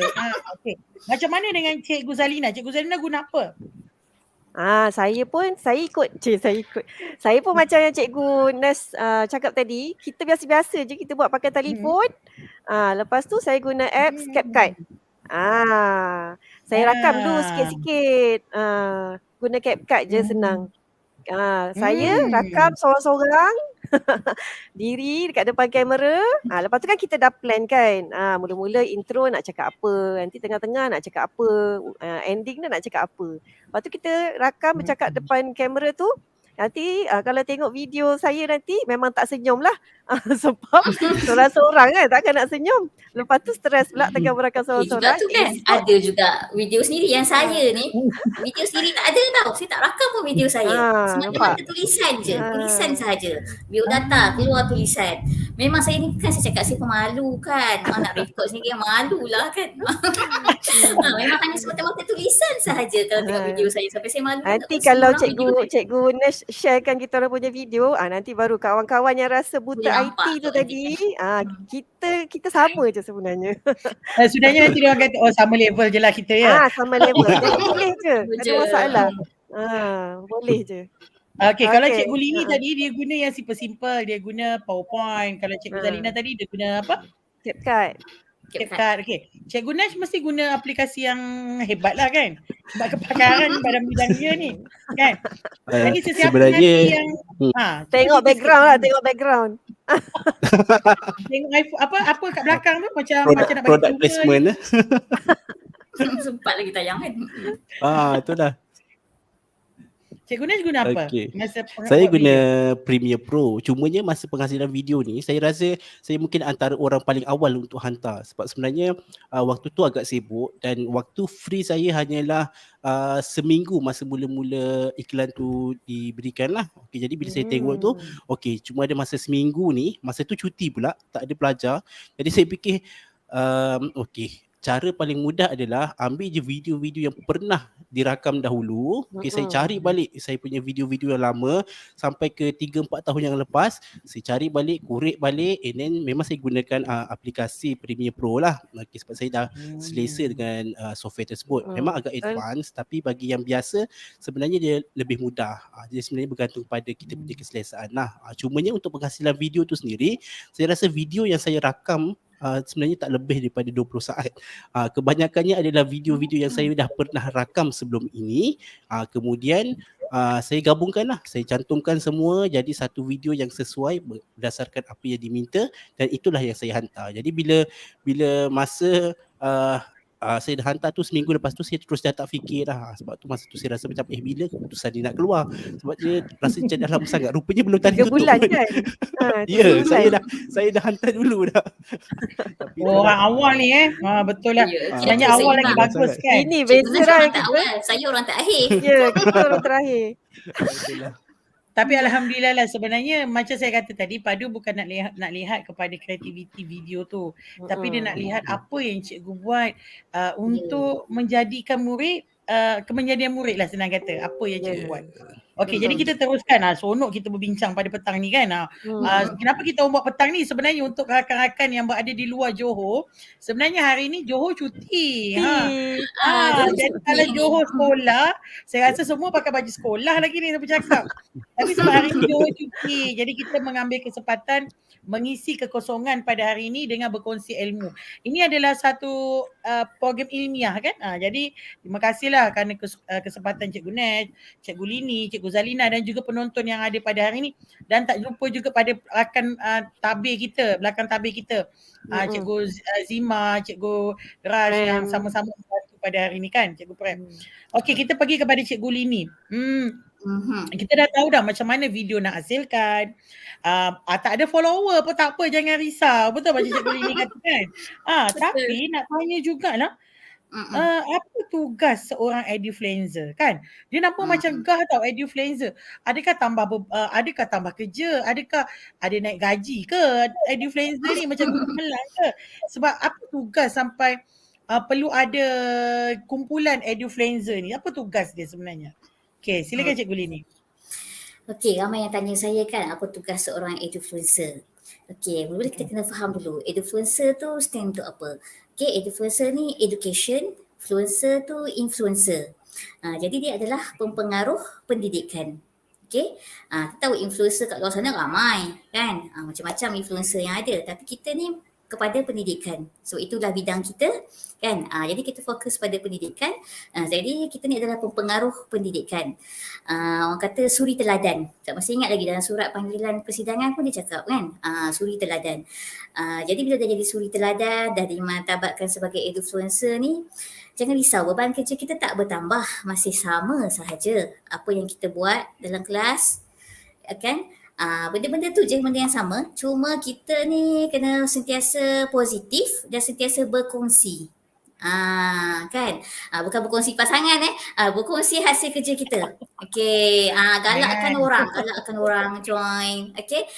Okay. Macam mana dengan Cikgu Zalina? Cikgu Zalina guna apa? Saya ikut. Saya pun macam yang Cikgu Nas cakap tadi, kita biasa-biasa je kita buat pakai telefon. Lepas tu saya guna apps CapCut. Saya rakam dulu sikit-sikit. Guna CapCut je senang. Saya rakam seorang-seorang diri dekat depan kamera. Lepas tu kan kita dah plan kan. Mula-mula intro nak cakap apa, nanti tengah-tengah nak cakap apa, ending dah nak cakap apa. Lepas tu kita rakam bercakap depan kamera tu. Nanti kalau tengok video saya nanti memang tak senyum lah. Sebab seorang-seorang kan takkan nak senyum. Lepas tu stres pula tengah berakam seorang-seorang. Juga tu kan ada juga video sendiri yang saya ni. Video sendiri tak ada tau. Saya tak rakam pun video saya. Semata-mata tulisan je. Tulisan saja. Biodata keluar tulisan. Memang saya ni kan saya cakap saya pemalu kan. Nak record sendiri yang malu lah kan. Memang hanya semata-mata tulisan sahaja kalau tengok video saya. Sampai saya malu. Nanti kalau cikgu Nash sharekan kita orang punya video, nanti baru kawan-kawan yang rasa buta IT tu tadi, kita sama je sebenarnya. Sudahnya nanti dia orang kata, sama level je lah kita ya. Sama level. Boleh je. Tak ada masalah. Boleh je. Okay, kalau Cikgu Lini tadi dia guna yang simple-simple, dia guna PowerPoint. Kalau Cikgu Zalina tadi dia guna apa? CapCut. Okay. Cikgu Nash mesti guna aplikasi yang hebat lah kan? Sebab kepakaran pada bidang dia ni. Kan? Jadi sesiapa nanti yang tengok background. Tengok iPhone, apa kat belakang tu macam nak bagi product placement. Sempat lagi tayang kan. Itulah. Cikgu Nash guna apa? Saya guna Premiere Pro. Cumanya masa penghasilan video ni, saya rasa saya mungkin antara orang paling awal untuk hantar. Sebab sebenarnya waktu tu agak sibuk dan waktu free saya hanyalah seminggu masa mula-mula iklan tu diberikan lah. Okay, jadi bila saya tengok tu, cuma ada masa seminggu ni, masa tu cuti pula, tak ada pelajar. Jadi saya fikir, cara paling mudah adalah ambil je video-video yang pernah dirakam dahulu. Saya cari balik saya punya video-video yang lama sampai ke 3-4 tahun yang lepas. Saya cari balik, korek balik, and then memang saya gunakan aplikasi Premiere Pro lah. Sebab saya dah selesa dengan software tersebut. Memang agak advance, tapi bagi yang biasa sebenarnya dia lebih mudah. Jadi sebenarnya bergantung pada kita punya keselesaan lah. Cumanya untuk penghasilan video tu sendiri, saya rasa video yang saya rakam sebenarnya tak lebih daripada 20 saat. Kebanyakannya adalah video-video yang saya dah pernah rakam sebelum ini. Kemudian saya gabungkan lah, saya cantumkan semua jadi satu video yang sesuai berdasarkan apa yang diminta, dan itulah yang saya hantar. Jadi bila masa saya dah hantar tu seminggu lepas tu saya terus dah tak fikir dah. Sebab tu masa tu saya rasa macam bila keputusan dia nak keluar. Sebab dia rasa macam dalam sangat. Rupanya belum tadi 3 tutup bulan pun. kan? Ya, 3 bulan. saya dah hantar dulu dah. Tapi Orang awal ni betul lah. Ya, Sebenarnya kita awal lagi seimbang. bagus kan. Ini Cikgu beza Nasha dah orang tak kita. awal, saya orang tak akhir. Ya, kita orang terakhir. betul lah. Tapi alhamdulillah lah, sebenarnya macam saya kata tadi, Padu bukan nak lihat kepada kreativiti video tu, tapi dia nak lihat apa yang cikgu buat untuk menjadikan murid, kemenjadian murid lah senang kata, apa yang cikgu buat. Okey, jadi kita teruskan seronok kita berbincang pada petang ni kan. Kenapa kita buat petang ni? Sebenarnya untuk rakan-rakan yang berada di luar Johor, sebenarnya hari ni Johor cuti. Jadi kalau Johor sekolah, saya rasa semua pakai baju sekolah lagi ni saya bercakap. Tapi sebab hari ni Johor cuti, jadi kita mengambil kesempatan mengisi kekosongan pada hari ini dengan berkongsi ilmu. Ini adalah satu program ilmiah kan. Jadi terima kasihlah kerana kesempatan Cikgu Nat, Cikgu Lini, Cikgu Zalina dan juga penonton yang ada pada hari ini. Dan tak lupa juga pada rakan tabir kita, belakang tabir kita. Cikgu Zima, Cikgu Raj yang sama-sama membantu pada hari ini kan, Cikgu Prem. Okey, kita pergi kepada Cikgu Lini. Kita dah tahu dah macam mana video nak hasilkan. Tak ada follower pun tak apa, jangan risau. Betul macam Cikgu Lini kata kan. Tapi nak tanya jugalah, apa tugas seorang edufluencer kan? Dia nampak macam gah tau edufluencer. Adakah tambah kerja? Adakah ada naik gaji ke edufluencer ni macam gemelan ke? Sebab apa tugas sampai perlu ada kumpulan edufluencer ni? Apa tugas dia sebenarnya? Okey, silakan Cikgu Lini. Okey, ramai yang tanya saya kan apa tugas seorang edufluencer. Okey, mula kita kena faham dulu edufluencer tu stand untuk apa. Okey, edufluencer ni education, influencer tu influencer. Jadi dia adalah pempengaruh pendidikan. Okey, kita tahu influencer kat luar sana ramai kan. Macam-macam influencer yang ada, tapi kita ni kepada pendidikan. So itulah bidang kita kan. Jadi kita fokus pada pendidikan. Jadi kita ni adalah pempengaruh pendidikan. Orang kata suri teladan. Tak masih ingat lagi dalam surat panggilan persidangan pun dia cakap kan. Suri teladan. Jadi bila dah jadi suri teladan, dah dimartabatkan sebagai edufluencer ni, jangan risau, beban kerja kita tak bertambah, masih sama sahaja apa yang kita buat dalam kelas kan. Benda-benda tu je, benda yang sama. Cuma kita ni kena sentiasa positif dan sentiasa berkongsi. Kan. Bukan berkongsi pasangan berkongsi hasil kerja kita. Okey, galakkan orang join. Okey.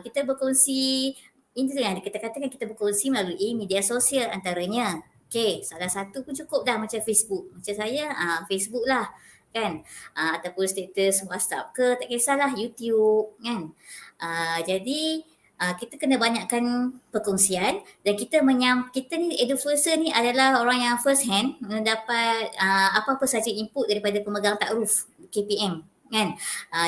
Kita berkongsi, ini yang kita katakan kita berkongsi melalui media sosial antaranya. Okey, salah satu pun cukup dah macam Facebook. Macam saya Facebook lah kan. Ataupun status WhatsApp ke, tak kisahlah, YouTube kan. Jadi kita kena banyakkan perkongsian dan kita ni edufluencer ni adalah orang yang first hand mendapat apa-apa saja input daripada pemegang takruf KPM kan.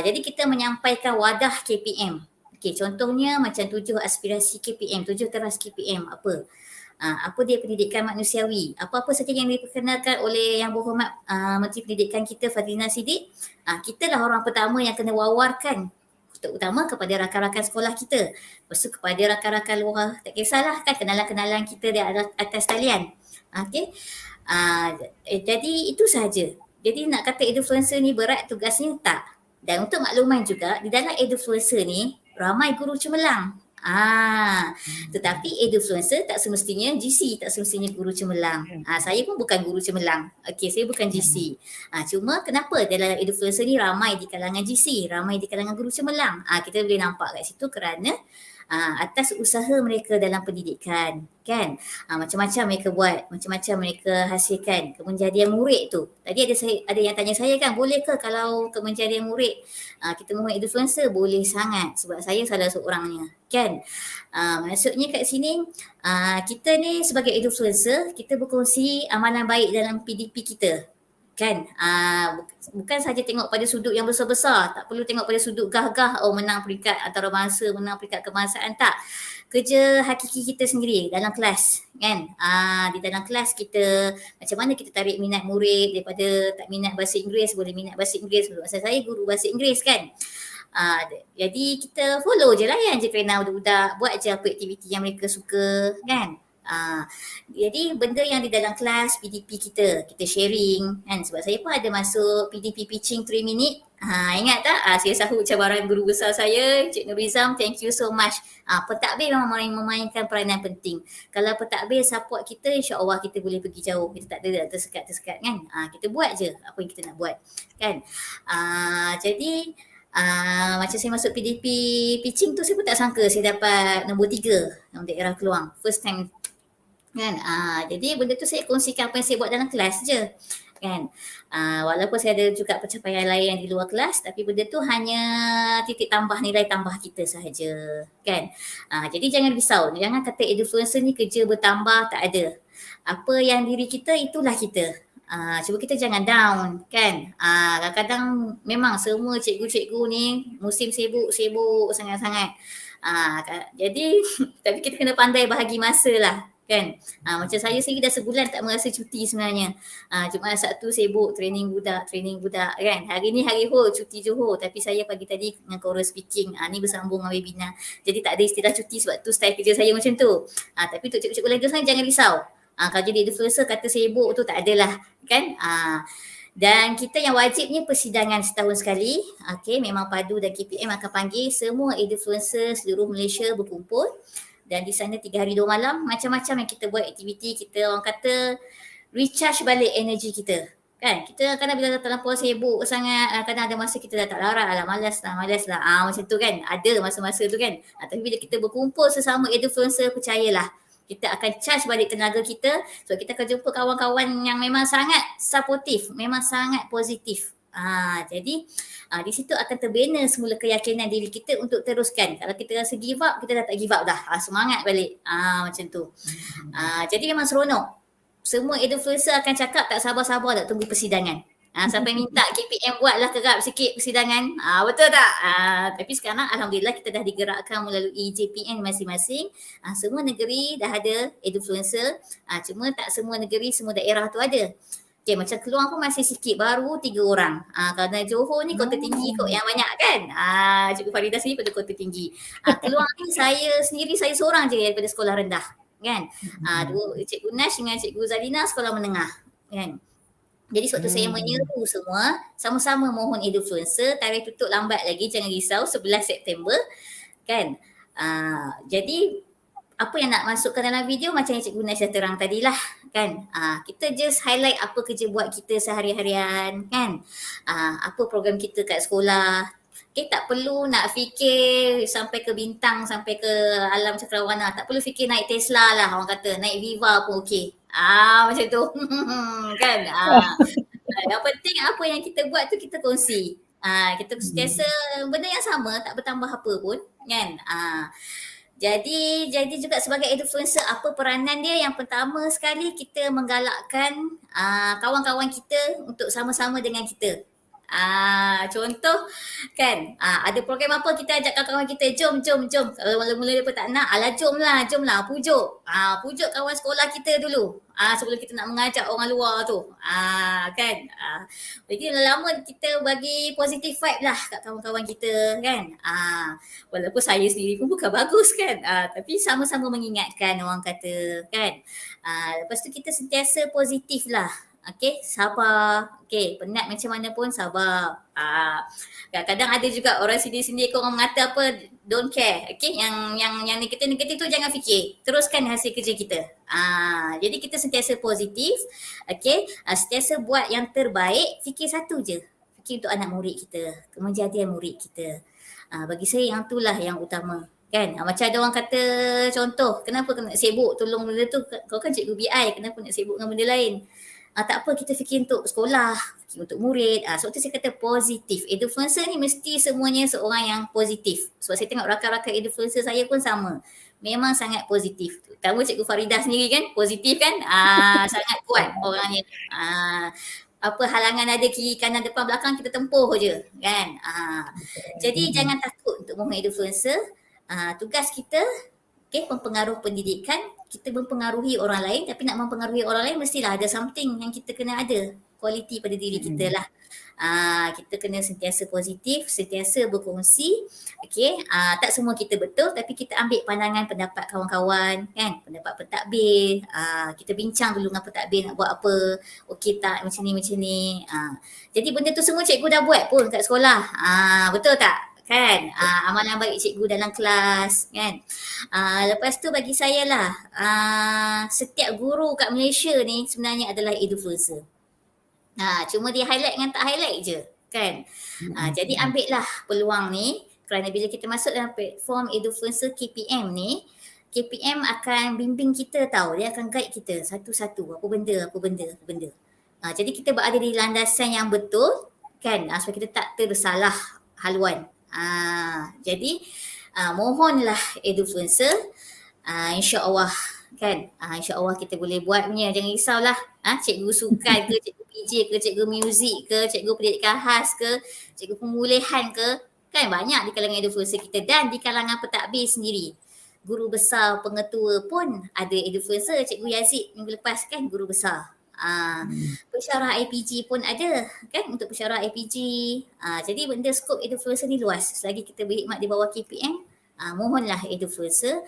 Jadi kita menyampaikan wadah KPM. Okey, contohnya macam 7 aspirasi KPM, 7 teras KPM apa dia pendidikan manusiawi, apa-apa saja yang diperkenalkan oleh Yang Berhormat Menteri Pendidikan kita Fadlina Siddiq, kita lah orang pertama yang kena wawarkan, terutama kepada rakan-rakan sekolah kita, lepas tu kepada rakan-rakan luar, tak kisahlah kan, kenalan-kenalan kita di atas talian. Okey. Jadi itu sahaja. Jadi nak kata edufluencer ni berat tugasnya, tak. Dan untuk makluman juga, di dalam edufluencer ni ramai guru cemerlang. Tetapi edufluencer tak semestinya GC, tak semestinya guru cemerlang. Saya pun bukan guru cemerlang. Okey, saya bukan GC. Cuma kenapa dalam edufluencer ni ramai di kalangan GC, ramai di kalangan guru cemerlang? Kita boleh nampak kat situ kerana atas usaha mereka dalam pendidikan kan. Macam-macam mereka buat, macam-macam mereka hasilkan kemenjadian murid tu. Tadi ada yang tanya saya kan, boleh ke kalau kemenjadian murid kita mohon edufluencer? Boleh sangat, sebab saya salah seorangnya kan. Maksudnya kat sini kita ni sebagai edufluencer, kita berkongsi amalan baik dalam PDP kita kan. Bukan saja tengok pada sudut yang besar-besar, tak perlu tengok pada sudut gah-gah menang peringkat antarabangsa, menang peringkat kebangsaan, tak. Kerja hakiki kita sendiri dalam kelas kan. Di dalam kelas kita macam mana kita tarik minat murid, daripada tak minat bahasa Inggeris boleh minat bahasa Inggeris. Masa saya guru bahasa Inggeris kan. Jadi kita follow je, layan je kerana budak-budak buat je apa aktiviti yang mereka suka kan. Jadi benda yang di dalam kelas PDP kita sharing kan, sebab saya pun ada masuk PDP pitching 3 minit. Ingat tak? Saya sahut cabaran guru besar saya, Cik Nurizam, thank you so much. Pentadbir memang memainkan peranan penting. Kalau pentadbir support kita, insya-Allah kita boleh pergi jauh. Kita tak ada tersekat-tersekat kan. Kita buat je apa yang kita nak buat kan. Jadi macam saya masuk PDP pitching tu, saya pun tak sangka saya dapat nombor 3 dalam daerah Keluang. First time kan. Jadi benda tu saya kongsikan apa yang saya buat dalam kelas je kan. Walaupun saya ada juga pencapaian lain yang di luar kelas, tapi benda tu hanya titik tambah, nilai tambah kita sahaja kan. Jadi jangan risau, jangan kata influencer ni kerja bertambah, tak ada. Apa yang diri kita, itulah kita. Cuba kita jangan down kan. Kadang-kadang memang semua cikgu-cikgu ni musim sibuk sangat-sangat. Jadi tapi kita kena pandai bahagi masa lah kan. Macam saya sendiri dah sebulan tak merasa cuti sebenarnya. Jumaat Sabtu sibuk training budak kan. Hari ni hari cuti Johor, tapi saya pagi tadi dengan choral speaking. Ni bersambung dengan webinar. Jadi tak ada istilah cuti sebab tu style kerja saya macam tu. Tapi untuk cikgu-cikgu lain tu jangan risau. Kalau jadi influencer kata sibuk tu tak adalah kan. Dan kita yang wajibnya persidangan setahun sekali. Memang PADU dan KPM akan panggil semua influencer seluruh Malaysia berkumpul. Dan di sana 3 hari 2 malam, macam-macam yang kita buat aktiviti, kita orang kata recharge balik energi kita. Kan? Kita kadang bila terlampau sibuk sangat, kadang ada masa kita dah tak larat, malas lah. Macam tu kan, ada masa-masa tu kan. Tapi bila kita berkumpul sesama influencer, percayalah, kita akan charge balik tenaga kita. So kita akan jumpa kawan-kawan yang memang sangat supportive, memang sangat positif. Jadi di situ akan terbina semula keyakinan diri kita untuk teruskan. Kalau kita rasa give up, kita dah tak give up dah. Semangat balik. Macam tu. Jadi memang seronok. Semua influencer akan cakap tak sabar-sabar nak tunggu persidangan. Sampai minta KPM buatlah kerap sikit persidangan. Betul tak? Tapi sekarang Alhamdulillah kita dah digerakkan melalui JPN masing-masing. Semua negeri dah ada influencer. Cuma tak semua negeri, semua daerah tu ada. Macam Keluang pun masih sikit, baru 3 orang. Kerana Johor ni kota tinggi kot yang banyak kan. Cikgu Farida sendiri pada kota tinggi. Keluang ni saya seorang je daripada sekolah rendah kan. Cikgu Nash dengan Cikgu Zalina sekolah menengah kan. Jadi sebab tu saya menyeru semua, sama-sama mohon influencer, tarikh tutup lambat lagi, jangan risau, 11 September kan. Jadi apa yang nak masukkan dalam video macam yang Cikgu Nash dah terang tadilah kan. Kita just highlight apa kerja buat kita sehari-harian kan. Apa program kita kat sekolah. Tak perlu nak fikir sampai ke bintang, sampai ke alam cakrawala. Tak perlu fikir naik Tesla lah orang kata, naik Viva pun okey. Macam tu kan. Yang penting apa yang kita buat tu kita kongsi. Kita sentiasa benda yang sama, tak bertambah apa pun kan. Jadi juga sebagai influencer, apa peranan dia? Yang pertama sekali, kita menggalakkan kawan-kawan kita untuk sama-sama dengan kita. Contoh kan, ada program apa, kita ajak kawan-kawan kita, jom. Kalau mula-mula mereka tak nak, jom lah, pujuk kawan sekolah kita dulu. Sebelum kita nak mengajak orang luar tu. Kan. Jadi lama kita bagi positive vibe lah kat kawan-kawan kita kan. Walaupun saya sendiri pun bukan bagus kan. Tapi sama-sama mengingatkan orang kata kan. Lepas tu kita sentiasa positif lah. Sabar. Penat macam mana pun sabar. Kadang-kadang ada juga orang sendiri-sendiri orang mengata apa, don't care. Yang negatif tu jangan fikir. Teruskan hasil kerja kita. Jadi kita sentiasa positif. Sentiasa buat yang terbaik. Fikir satu je. Fikir untuk anak murid kita, kemajadian murid kita. Bagi saya yang itulah yang utama. Kan? Macam ada orang kata, contoh, kenapa kena sibuk tolong benda tu? Kau kan cikgu BI, kenapa nak sibuk dengan benda lain? Tak apa, kita fikir untuk sekolah, fikir untuk murid. Sebab tu saya kata positif. Influencer ni mesti semuanya seorang yang positif. Sebab saya tengok rakan-rakan influencer saya pun sama. Memang sangat positif. Terutama Cikgu Farida sendiri kan, positif kan. Sangat kuat orangnya. Apa halangan ada kiri, kanan, depan, belakang, kita tempuh je kan. Jadi jangan takut untuk mohon influencer. Tugas kita, mempengaruhi pendidikan, kita mempengaruhi orang lain, tapi nak mempengaruhi orang lain mestilah ada something yang kita kena ada kualiti pada diri kita lah. Kita kena sentiasa positif, sentiasa berkongsi. Okey, tak semua kita betul tapi kita ambil pandangan pendapat kawan-kawan kan, pendapat pentadbir. Kita bincang dulu dengan pentadbir nak buat apa. Okey tak macam ni. Jadi benda tu semua cikgu dah buat pun kat sekolah. Betul tak? Kan? Amalan baik cikgu dalam kelas kan. Lepas tu bagi saya lah, setiap guru kat Malaysia ni sebenarnya adalah influencer. Cuma dia highlight dengan tak highlight je kan. Jadi ambillah peluang ni, kerana bila kita masuk dalam platform influencer KPM ni, KPM akan bimbing kita tahu, dia akan guide kita satu-satu apa benda. Jadi kita berada di landasan yang betul kan, supaya kita tak tersalah haluan. Jadi mohonlah influencer, insya-Allah kan, insya-Allah kita boleh buat punya, jangan risaulah. Cikgu sukan ke, cikgu PJ ke, cikgu muzik ke, cikgu pendidikan khas ke, cikgu pemulihan ke, kan banyak di kalangan influencer kita dan di kalangan pentadbir sendiri. Guru besar, pengetua pun ada influencer. Cikgu Yazid minggu lepas kan guru besar. Pensyarah IPG pun ada kan, untuk pensyarah IPG. Jadi benda skop influencer ni luas. Selagi kita berkhidmat di bawah KPM, mohonlah influencer,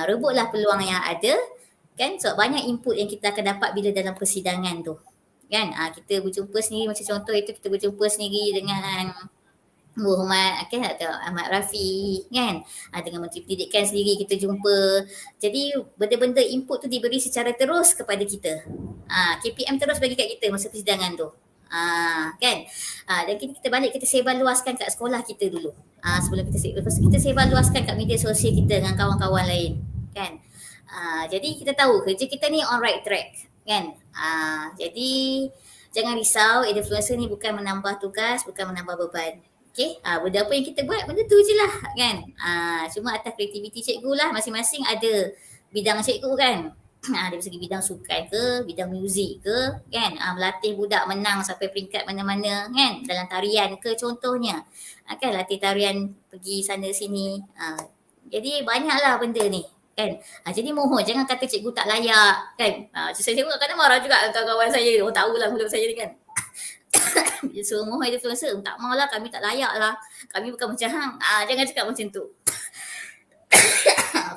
rebutlah peluang yang ada kan, sebab banyak input yang kita akan dapat bila dalam persidangan tu kan. Kita berjumpa sendiri, macam contoh itu kita berjumpa sendiri dengan Muhammad kan, atau Ahmad Rafi kan, dengan Menteri Pendidikan sendiri kita jumpa. Jadi benda-benda input tu diberi secara terus kepada kita. KPM terus bagi kat kita masa persidangan tu. Kan. Dan kita balik, kita sebar luaskan kat sekolah kita dulu. Sebelum kita sebar luaskan kat media sosial kita dengan kawan-kawan lain kan. Jadi kita tahu kerja kita ni on right track kan. Jadi jangan risau, influencer ni bukan menambah tugas, bukan menambah beban. Okay, benda apa yang kita buat, benda tu je lah kan. Cuma atas kreativiti cikgu lah, masing-masing ada bidang cikgu kan. Dari segi bidang sukan ke, bidang muzik ke kan, melatih budak menang sampai peringkat mana-mana kan, dalam tarian ke contohnya. Kan latih tarian pergi sana sini. Jadi banyaklah benda ni kan. Jadi mohon jangan kata cikgu tak layak kan. Saya tengok kadang marah juga kawan-kawan saya, orang tahulah mulut saya ni kan. Dia suruh mohon influencer, tak maulah, kami tak layak lah, kami bukan macam hang. Jangan cakap macam tu.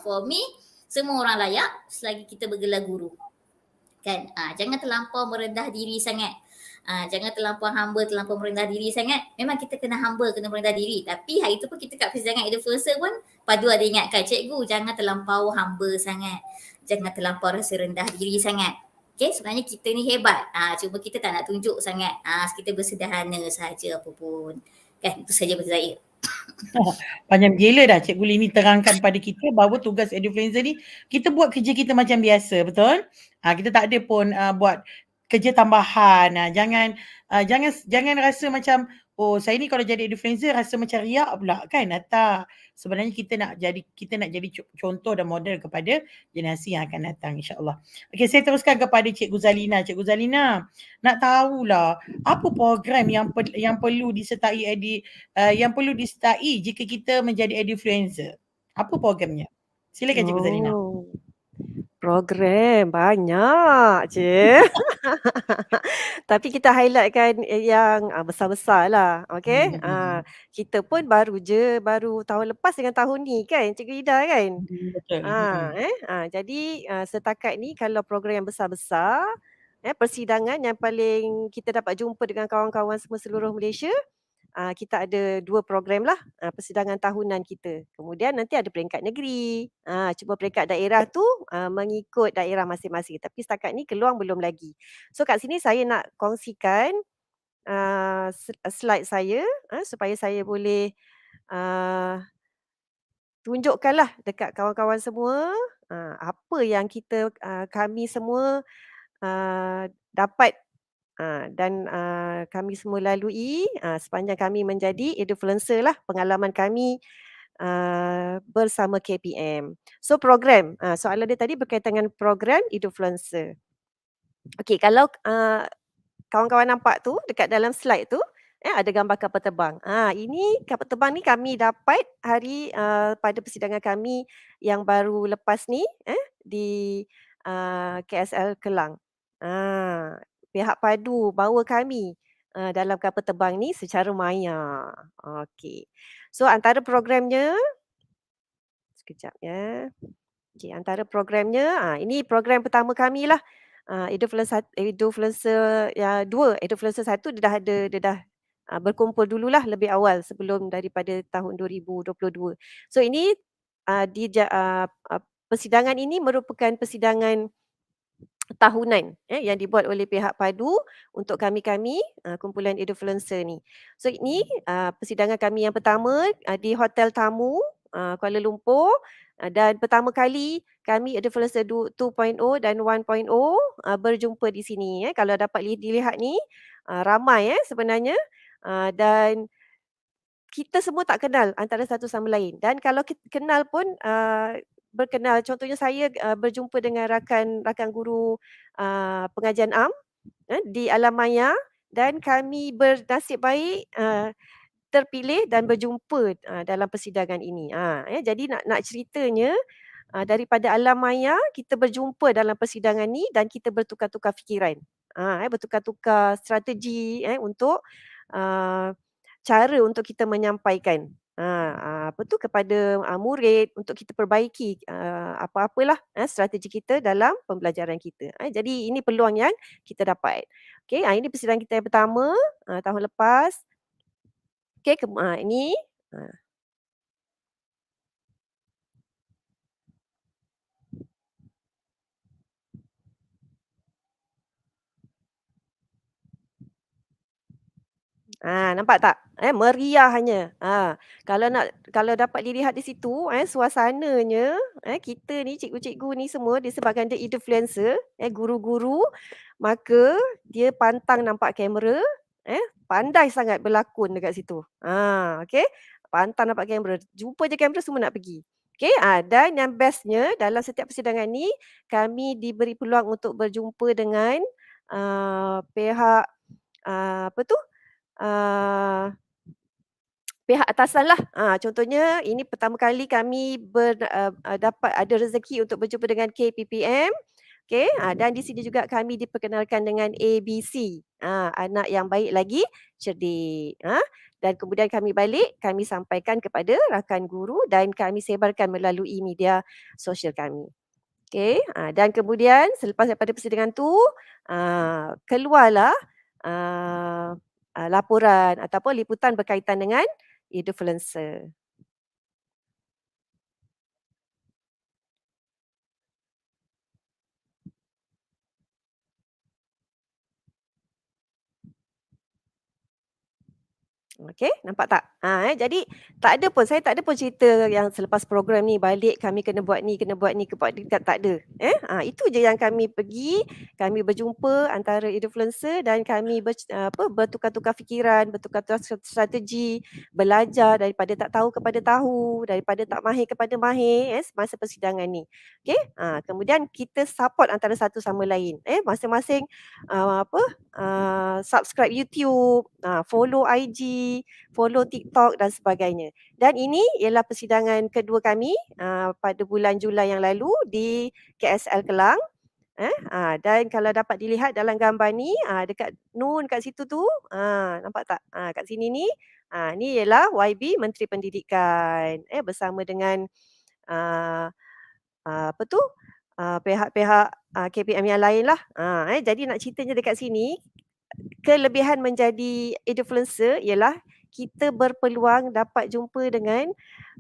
For me, semua orang layak selagi kita bergelar guru kan. Jangan terlampau merendah diri sangat. Jangan terlampau hamba, terlampau merendah diri sangat. Memang kita kena hamba, kena merendah diri. Tapi hari tu pun kita kat persidangan influencer pun padu ada ingatkan cikgu, jangan terlampau hamba sangat, jangan terlampau rasa rendah diri sangat. Okay, sebenarnya kita ni hebat. Cuma kita tak nak tunjuk sangat. Kita bersederhana sahaja apa pun. Kan, itu saja bagi saya. Panjang gila dah Cikgu Lini terangkan pada kita bahawa tugas influencer ni kita buat kerja kita macam biasa, betul? Kita tak ada pun buat kerja tambahan. Jangan rasa macam saya ni kalau jadi influencer rasa macam riak pula kan. Tak. Sebenarnya kita nak jadi contoh dan model kepada generasi yang akan datang, insya-Allah. Okey, saya teruskan kepada Cikgu Zalina. Cikgu Zalina, nak tahulah apa program yang perlu disertai yang perlu disertai jika kita menjadi influencer. Apa programnya? Silakan Cikgu Zalina. Program banyak je. Tapi kita highlightkan yang besar-besar lah. Okay. Kita pun baru tahun lepas dengan tahun ni kan Cikgu Ida kan. Betul. Jadi setakat ni kalau program yang besar-besar, persidangan yang paling kita dapat jumpa dengan kawan-kawan semua seluruh Malaysia, kita ada 2 program lah, persidangan tahunan kita. Kemudian nanti ada peringkat negeri. Cuma peringkat daerah tu mengikut daerah masing-masing. Tapi setakat ni keluar belum lagi. So kat sini saya nak kongsikan slide saya supaya saya boleh tunjukkanlah dekat kawan-kawan semua apa yang kami semua dapat dan kami semua lalui sepanjang kami menjadi influencer lah, pengalaman kami bersama KPM. So program, soalan dia tadi berkaitan dengan program influencer. Okey, kalau kawan-kawan nampak tu dekat dalam slide tu, ada gambar kapal terbang. Ini kapal terbang ni kami dapat pada persidangan kami yang baru lepas ni di KSL Kelang. pihak padu bawa kami dalam kapal terbang ni secara maya. Okey. So antara programnya, sekejap ya. Okey, antara programnya, ini program pertama kami lah. Edufluencer yang 2, Edufluencer 1 dia dah berkumpul dululah lebih awal sebelum daripada tahun 2022. So ini persidangan ini merupakan persidangan tahunan yang dibuat oleh pihak padu untuk kami-kami kumpulan Edufluencer ni. So ini persidangan kami yang pertama di Hotel Tamu Kuala Lumpur dan pertama kali kami Edufluencer 2.0 dan 1.0 berjumpa di sini. Kalau dapat dilihat ni ramai sebenarnya dan kita semua tak kenal antara satu sama lain dan kalau kita kenal pun berkenal, contohnya saya berjumpa dengan rakan guru pengajian am di alam maya dan kami bernasib baik terpilih dan berjumpa dalam persidangan ini. Jadi nak ceritanya daripada alam maya kita berjumpa dalam persidangan ni dan kita bertukar-tukar fikiran. Bertukar-tukar strategi untuk cara untuk kita menyampaikan kepada murid untuk kita perbaiki apa-apalah strategi kita dalam pembelajaran kita. Jadi ini peluang yang kita dapat. Okey, ini persidangan kita yang pertama tahun lepas. Okey, ini nampak tak? Meriahnya. Kalau dapat dilihat di situ suasananya kita ni cikgu-cikgu ni semua disebabkan dia influencer guru-guru, maka dia pantang nampak kamera, pandai sangat berlakon dekat situ. Okey. Pantang nampak kamera. Jumpa je kamera semua nak pergi. Okey, dan yang bestnya dalam setiap persidangan ni kami diberi peluang untuk berjumpa dengan pihak pihak atasan lah. Contohnya ini pertama kali kami dapat ada rezeki untuk berjumpa dengan KPPM. Okey, dan di sini juga kami diperkenalkan dengan ABC, anak yang baik lagi cerdik. Dan kemudian kami balik, kami sampaikan kepada rakan guru dan kami sebarkan melalui media sosial kami. Okey, dan kemudian selepas daripada persidangan tu keluarlah laporan ataupun liputan berkaitan dengan Edufluencer. Okey, nampak tak? Jadi saya tak ada pun cerita yang selepas program ni balik kami kena buat ni, tak ada. Itu je yang kami pergi, kami berjumpa antara influencer dan kami bertukar-tukar fikiran, bertukar-tukar strategi, belajar daripada tak tahu kepada tahu, daripada tak mahir kepada mahir semasa persidangan ni. Okey, kemudian kita support antara satu sama lain. Masing-masing subscribe YouTube, follow IG, follow TikTok dan sebagainya. Dan ini ialah persidangan kedua kami pada bulan Julai yang lalu di KSL Kelang. Dan kalau dapat dilihat dalam gambar ni dekat Nun kat situ tu, nampak tak? Kat sini ni, ni ialah YB Menteri Pendidikan bersama dengan pihak-pihak KPM yang lain lah. Jadi nak ceritanya dekat sini, kelebihan menjadi influencer ialah kita berpeluang dapat jumpa dengan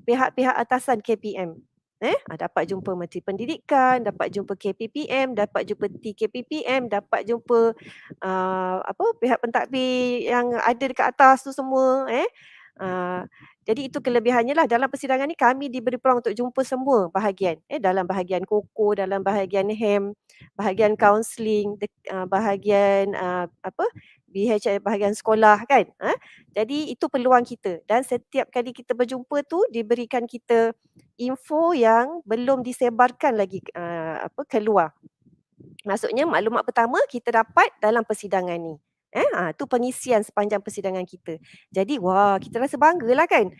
pihak-pihak atasan KPM. Dapat jumpa Menteri Pendidikan, dapat jumpa KPPM, dapat jumpa TKPPM, dapat jumpa pihak pentadbir yang ada dekat atas tu semua. Jadi itu kelebihannya lah dalam persidangan ni kami diberi peluang untuk jumpa semua bahagian. Dalam bahagian koko, dalam bahagian HEM, bahagian kaunseling, bahagian BHI, bahagian sekolah kan. Jadi itu peluang kita dan setiap kali kita berjumpa tu diberikan kita info yang belum disebarkan lagi keluar. Maksudnya maklumat pertama kita dapat dalam persidangan ni. Tu pengisian sepanjang persidangan kita. Jadi kita rasa banggalah kan.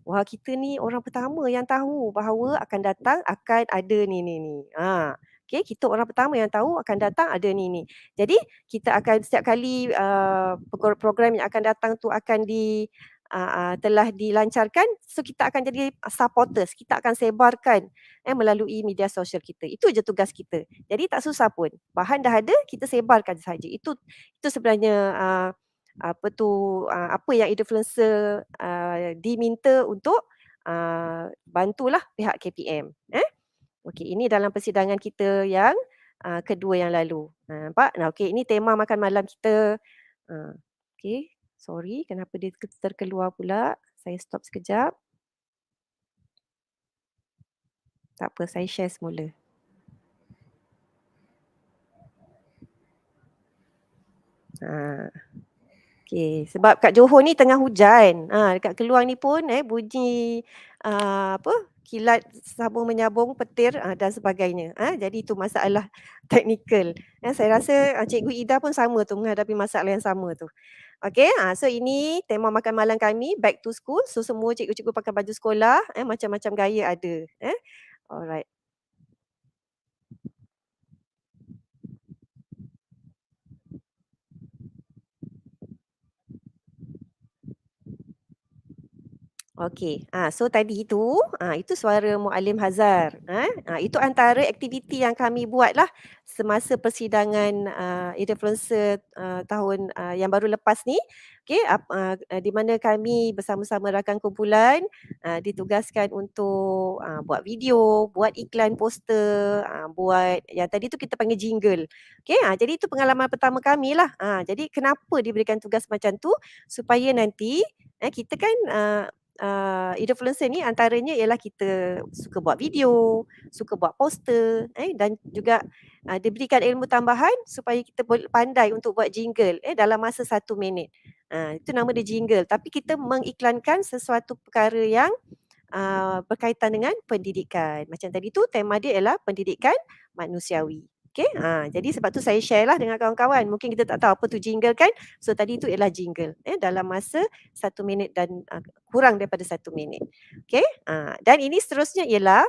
Kita ni orang pertama yang tahu bahawa akan datang akan ada ni. Okey, kita orang pertama yang tahu akan datang ada ni. Jadi kita akan setiap kali program yang akan datang tu akan telah dilancarkan, so kita akan jadi supporters, kita akan sebarkan melalui media sosial kita. Itu je tugas kita. Jadi tak susah pun. Bahan dah ada, kita sebarkan saja. Itu sebenarnya apa yang influencer diminta untuk bantulah pihak KPM. Okey, ini dalam persidangan kita yang kedua yang lalu. Nampak? Nah, okey, ini tema makan malam kita. Okey, sorry kenapa dia terkeluar pula. Saya stop sekejap. Tak apa, saya share semula. Okey, sebab kat Johor ni tengah hujan. Dekat Keluang ni pun bunyi kilat sambung menyambung, petir dan sebagainya. Jadi itu masalah teknikal. Saya rasa Cikgu Ida pun sama tu, menghadapi masalah yang sama tu. Okey, so ini tema makan malam kami, back to school. So semua cikgu-cikgu pakai baju sekolah, macam-macam gaya ada. Alright. Okey, so tadi itu suara Muallim Hazar. Itu antara aktiviti yang kami buatlah semasa persidangan influencer tahun yang baru lepas ni. Okey, di mana kami bersama-sama rakan kumpulan ditugaskan untuk buat video, buat iklan poster, buat yang tadi tu kita panggil jingle. Okey, jadi itu pengalaman pertama kami lah. Jadi kenapa diberikan tugas macam tu? Supaya nanti kita kan influencer ni antaranya ialah kita suka buat video, suka buat poster dan juga diberikan ilmu tambahan supaya kita boleh pandai untuk buat jingle dalam masa 1 minit. Itu nama dia jingle, tapi kita mengiklankan sesuatu perkara yang berkaitan dengan pendidikan. Macam tadi tu tema dia ialah pendidikan manusiawi. Okey, jadi sebab tu saya share lah dengan kawan-kawan. Mungkin kita tak tahu apa tu jingle kan. So tadi tu ialah jingle dalam masa 1 minit dan kurang daripada 1 minit. Okey, dan ini seterusnya ialah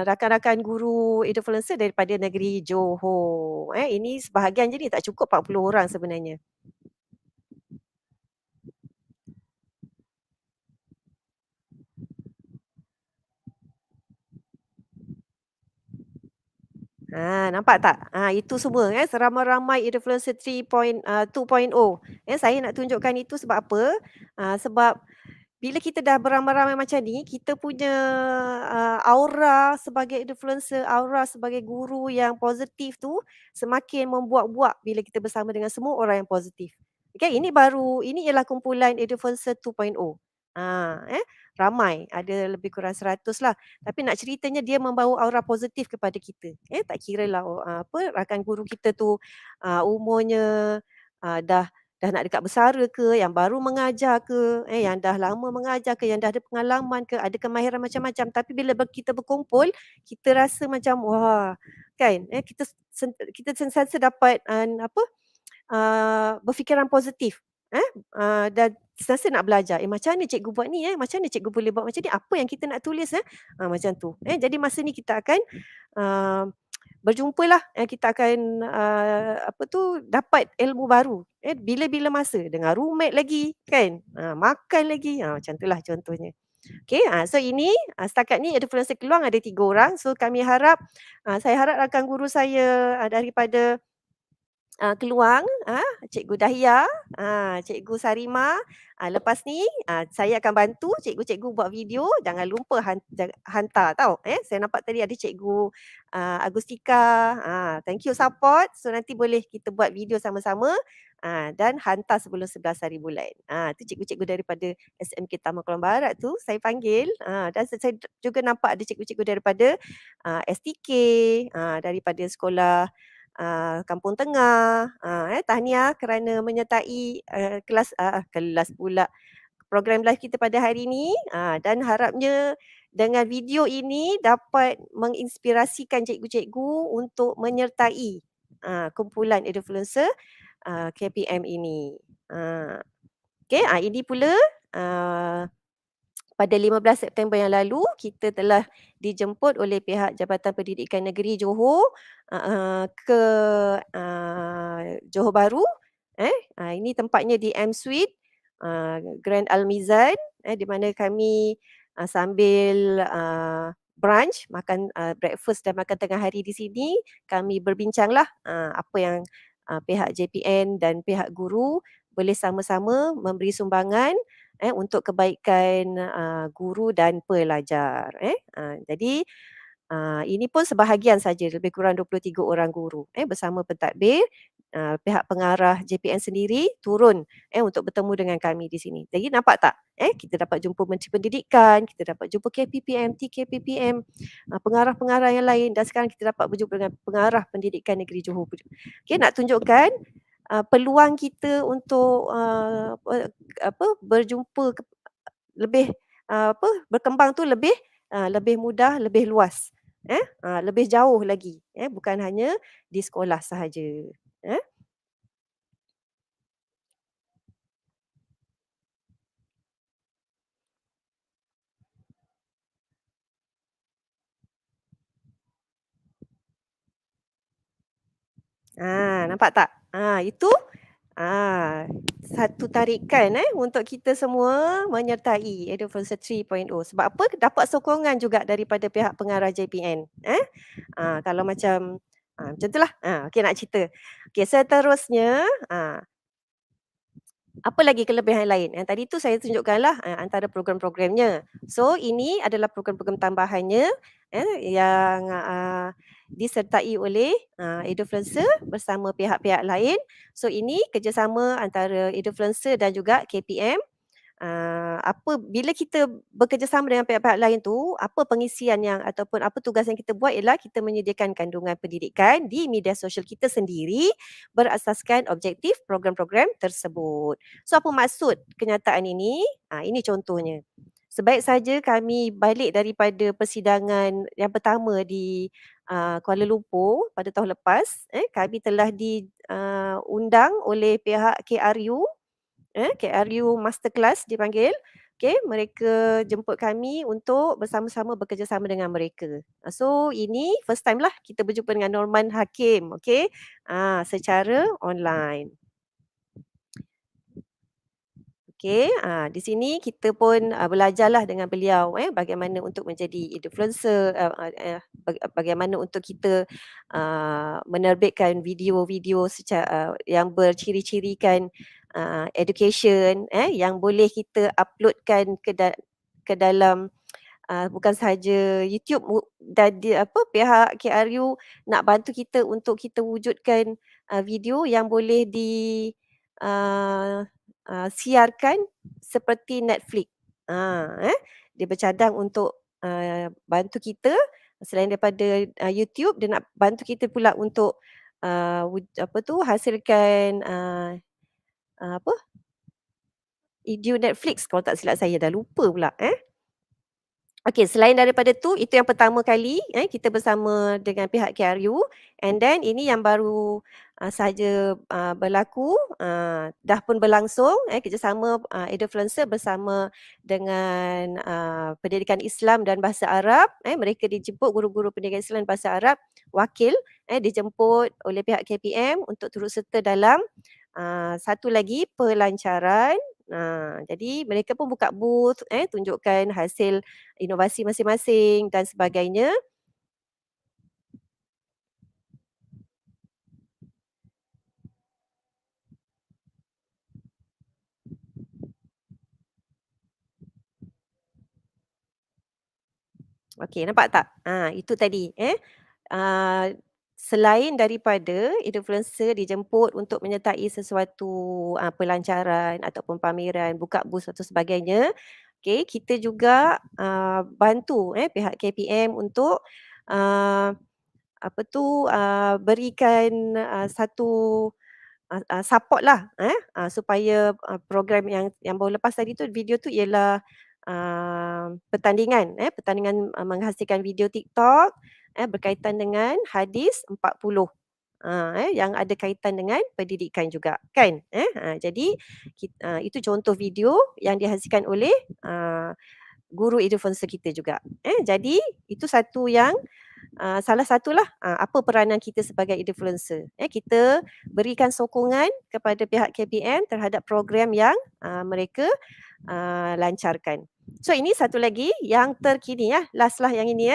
rakan-rakan guru influencer daripada negeri Johor. Ini sebahagian je ni, tak cukup 40 orang sebenarnya. Nampak tak? Itu semua seramai-ramai influencer 2.0. Saya nak tunjukkan itu sebab apa? Sebab bila kita dah beramai-ramai macam ni, kita punya aura sebagai influencer, aura sebagai guru yang positif tu semakin membuak-buak bila kita bersama dengan semua orang yang positif. Okay, ini ialah kumpulan influencer 2.0. Ramai, ada lebih kurang 100 lah. Tapi nak ceritanya dia membawa aura positif kepada kita. Tak kira lah rakan guru kita tu umurnya dah nak dekat bersara ke, yang baru mengajar ke, yang dah lama mengajar ke, yang dah ada pengalaman ke, ada kemahiran macam-macam. Tapi bila kita berkumpul, kita rasa macam wah, kan? Kita sentiasa dapat berfikiran positif. Dan sentiasa nak belajar. Macam mana cikgu buat ni? Macam mana cikgu boleh buat macam ni? Apa yang kita nak tulis? Macam tu. Jadi masa ni kita akan berjumpalah, kita akan dapat ilmu baru bila-bila masa, dengan roommate lagi kan, makan lagi, macam itulah contohnya. Okey, so ini setakat ni influencer Keluang ada 3 orang. So kami harap, saya harap rakan guru saya daripada Keluang, Cikgu Dahia, Cikgu Sarima. Lepas ni saya akan bantu cikgu-cikgu buat video. Jangan lupa hantar tau. Saya nampak tadi ada Cikgu Agustika. Thank you support. So nanti boleh kita buat video sama-sama dan hantar sebelum 11 hari bulan. Tu cikgu-cikgu daripada SMK Taman Keluang Barat tu saya panggil. Dan saya juga nampak ada cikgu-cikgu daripada STK, daripada sekolah Kampung Tengah. Tahniah kerana menyertai kelas pula program live kita pada hari ini, dan harapnya dengan video ini dapat menginspirasikan cikgu-cikgu untuk menyertai kumpulan influencer KPM ini. Okey, ini pula pada 15 September yang lalu kita telah dijemput oleh pihak Jabatan Pendidikan Negeri Johor ke Johor Bahru. Ini tempatnya di M Suite Grand Al-Mizan, di mana kami sambil brunch, makan breakfast dan makan tengah hari di sini, kami berbincanglah apa yang pihak JPN dan pihak guru boleh sama-sama memberi sumbangan untuk kebaikan guru dan pelajar. Jadi ini pun sebahagian saja, lebih kurang 23 orang guru bersama pentadbir, pihak pengarah JPN sendiri turun untuk bertemu dengan kami di sini. Jadi nampak tak? Kita dapat jumpa Menteri Pendidikan, kita dapat jumpa KPPM, TKPPM, pengarah-pengarah yang lain, dan sekarang kita dapat berjumpa dengan pengarah Pendidikan Negeri Johor. Okay, nak tunjukkan peluang kita untuk berjumpa lebih berkembang tu lebih mudah, lebih luas, lebih jauh lagi, bukan hanya di sekolah sahaja. Nampak tak? Itu satu tarikan untuk kita semua menyertai Edufluencer 3.0. Sebab apa? Dapat sokongan juga daripada pihak pengarah JPN. Kalau macam itulah. Okey, nak cerita. Okey, seterusnya apa lagi kelebihan lain? Yang tadi tu saya tunjukkanlah antara program-programnya. So ini adalah program-program tambahannya yang disertai oleh Edufluencer bersama pihak-pihak lain. So ini kerjasama antara Edufluencer dan juga KPM. Bila kita bekerjasama dengan pihak-pihak lain tu, apa pengisian yang ataupun apa tugas yang kita buat ialah kita menyediakan kandungan pendidikan di media sosial kita sendiri berasaskan objektif program-program tersebut. So apa maksud kenyataan ini? Ini contohnya. Sebaik saja kami balik daripada persidangan yang pertama di Kuala Lumpur pada tahun lepas, kami telah diundang oleh pihak KRU, KRU Masterclass dipanggil. Okay, mereka jemput kami untuk bersama-sama bekerjasama dengan mereka. So ini first time lah kita berjumpa dengan Norman Hakim, okay, secara online. Okay, di sini kita pun belajarlah dengan beliau bagaimana untuk menjadi influencer, bagaimana untuk kita menerbitkan video-video yang berciri-cirikan education yang boleh kita uploadkan ke dalam bukan sahaja YouTube, dan pihak KRU nak bantu kita untuk kita wujudkan video yang boleh siarkan seperti Netflix. Dia bercadang untuk bantu kita selain daripada YouTube, dia nak bantu kita pula untuk hasilkan video Netflix, kalau tak silap saya, dah lupa pula. Okey, selain daripada tu, itu yang pertama kali kita bersama dengan pihak KRU, and then ini yang baru sahaja berlaku, dah pun berlangsung kerjasama Edufluencer bersama dengan Pendidikan Islam dan Bahasa Arab. Mereka dijemput, guru-guru Pendidikan Islam dan Bahasa Arab wakil dijemput oleh pihak KPM untuk turut serta dalam satu lagi pelancaran. Jadi mereka pun buka booth, tunjukkan hasil inovasi masing-masing dan sebagainya. Okey, nampak tak? Itu tadi. Selain daripada Edufluencer dijemput untuk menyertai sesuatu pelancaran ataupun pameran, buka booth atau sebagainya, okay, kita juga bantu pihak KPM untuk berikan satu support lah supaya program yang baru lepas tadi tu, video tu ialah pertandingan menghasilkan video TikTok berkaitan dengan hadis 40 yang ada kaitan dengan pendidikan juga kan. Jadi itu contoh video yang dihasilkan oleh guru influencer kita juga. Jadi itu satu yang salah satulah apa peranan kita sebagai influencer. Kita berikan sokongan kepada pihak KPM terhadap program yang mereka lancarkan. So ini satu lagi yang terkini last lah yang ini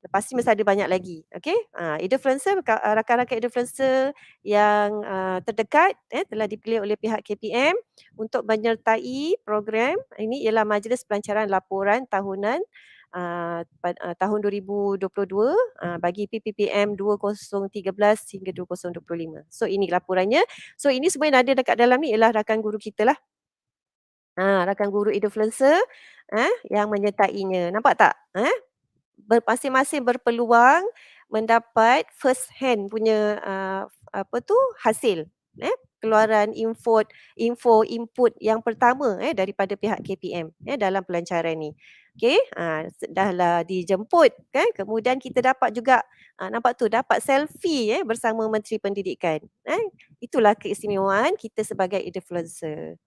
lepas ni mesti ada banyak lagi. Okey. Influencer, rakan-rakan influencer yang terdekat telah dipilih oleh pihak KPM untuk menyertai program ini ialah Majlis Pelancaran Laporan Tahunan tahun 2022 bagi PPPM 2013 hingga 2025. So ini laporannya. So ini semua yang ada dekat dalam ni ialah rakan guru kita lah. Rakan guru influencer yang menyertainya. Nampak tak? Masing-masing berpeluang mendapat first hand punya hasil. Keluaran info input yang pertama daripada pihak KPM dalam pelancaran ni. Okey, dahlah dijemput kan, kemudian kita dapat juga nampak tu dapat selfie bersama Menteri Pendidikan. Itulah keistimewaan kita sebagai influencer.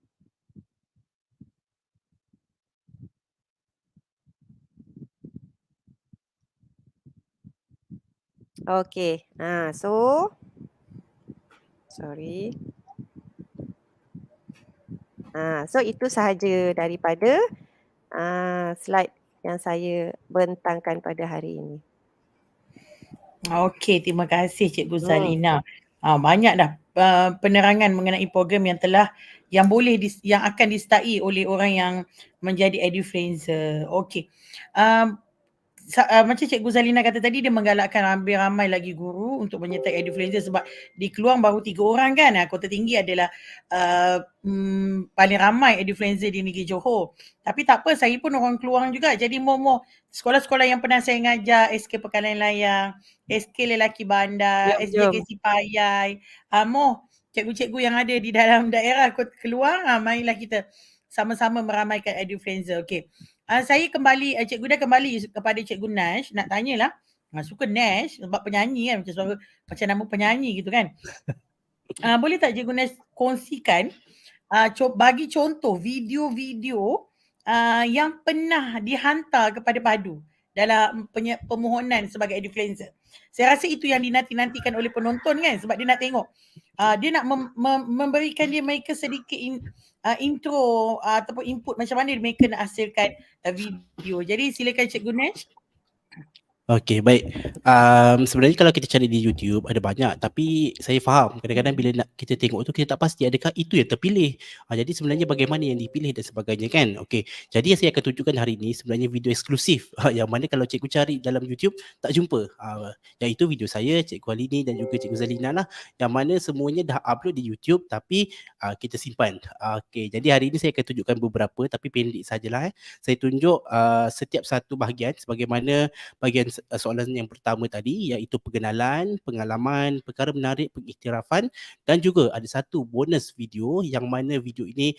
Okey. Sorry. So itu sahaja daripada slide yang saya bentangkan pada hari ini. Okey, terima kasih Cikgu Zalina. Banyak dah penerangan mengenai program yang akan disertai oleh orang yang menjadi edufluencer. Okey. Macam Cikgu Zalina kata tadi, dia menggalakkan ramai lagi guru untuk menyertai edufluencer sebab di Keluang baru 3 orang kan. Kota Tinggi adalah paling ramai edufluencer di negeri Johor. Tapi tak apa, saya pun orang Keluang juga. Jadi sekolah-sekolah yang pernah saya ngajar, SK Pekalan Layang, SK Lelaki Bandar, SJKC Payai, cikgu-cikgu yang ada di dalam daerah Keluang, marilah kita sama-sama meramaikan edufluencer. Okey. Saya kembali, cikgu dah kembali kepada Cikgu Nash, nak tanyalah. Suka Nash sebab penyanyi kan, macam nama penyanyi gitu kan. Boleh tak Cikgu Nash kongsikan, bagi contoh video-video yang pernah dihantar kepada PADU dalam permohonan sebagai edufluencer. Saya rasa itu yang dinanti-nantikan oleh penonton kan, sebab dia nak tengok. Dia nak memberikan mereka sedikit intro ataupun input macam mana mereka nak hasilkan video. Jadi silakan Cikgu Nash. Okey, baik. Sebenarnya kalau kita cari di YouTube ada banyak, tapi saya faham kadang-kadang bila kita tengok tu kita tak pasti adakah itu yang terpilih. Jadi sebenarnya bagaimana yang dipilih dan sebagainya kan. Okey. Jadi saya akan tunjukkan hari ini sebenarnya video eksklusif yang mana kalau cikgu cari dalam YouTube tak jumpa. Iaitu video saya, Cikgu Halini dan juga Cikgu Zalina lah, yang mana semuanya dah upload di YouTube tapi kita simpan. Okey, jadi hari ini saya akan tunjukkan beberapa tapi pendek sajalah. Saya tunjuk setiap satu bahagian sebagaimana bahagian soalan yang pertama tadi, iaitu perkenalan, pengalaman, perkara menarik, pengiktirafan, dan juga ada satu bonus video yang mana video ini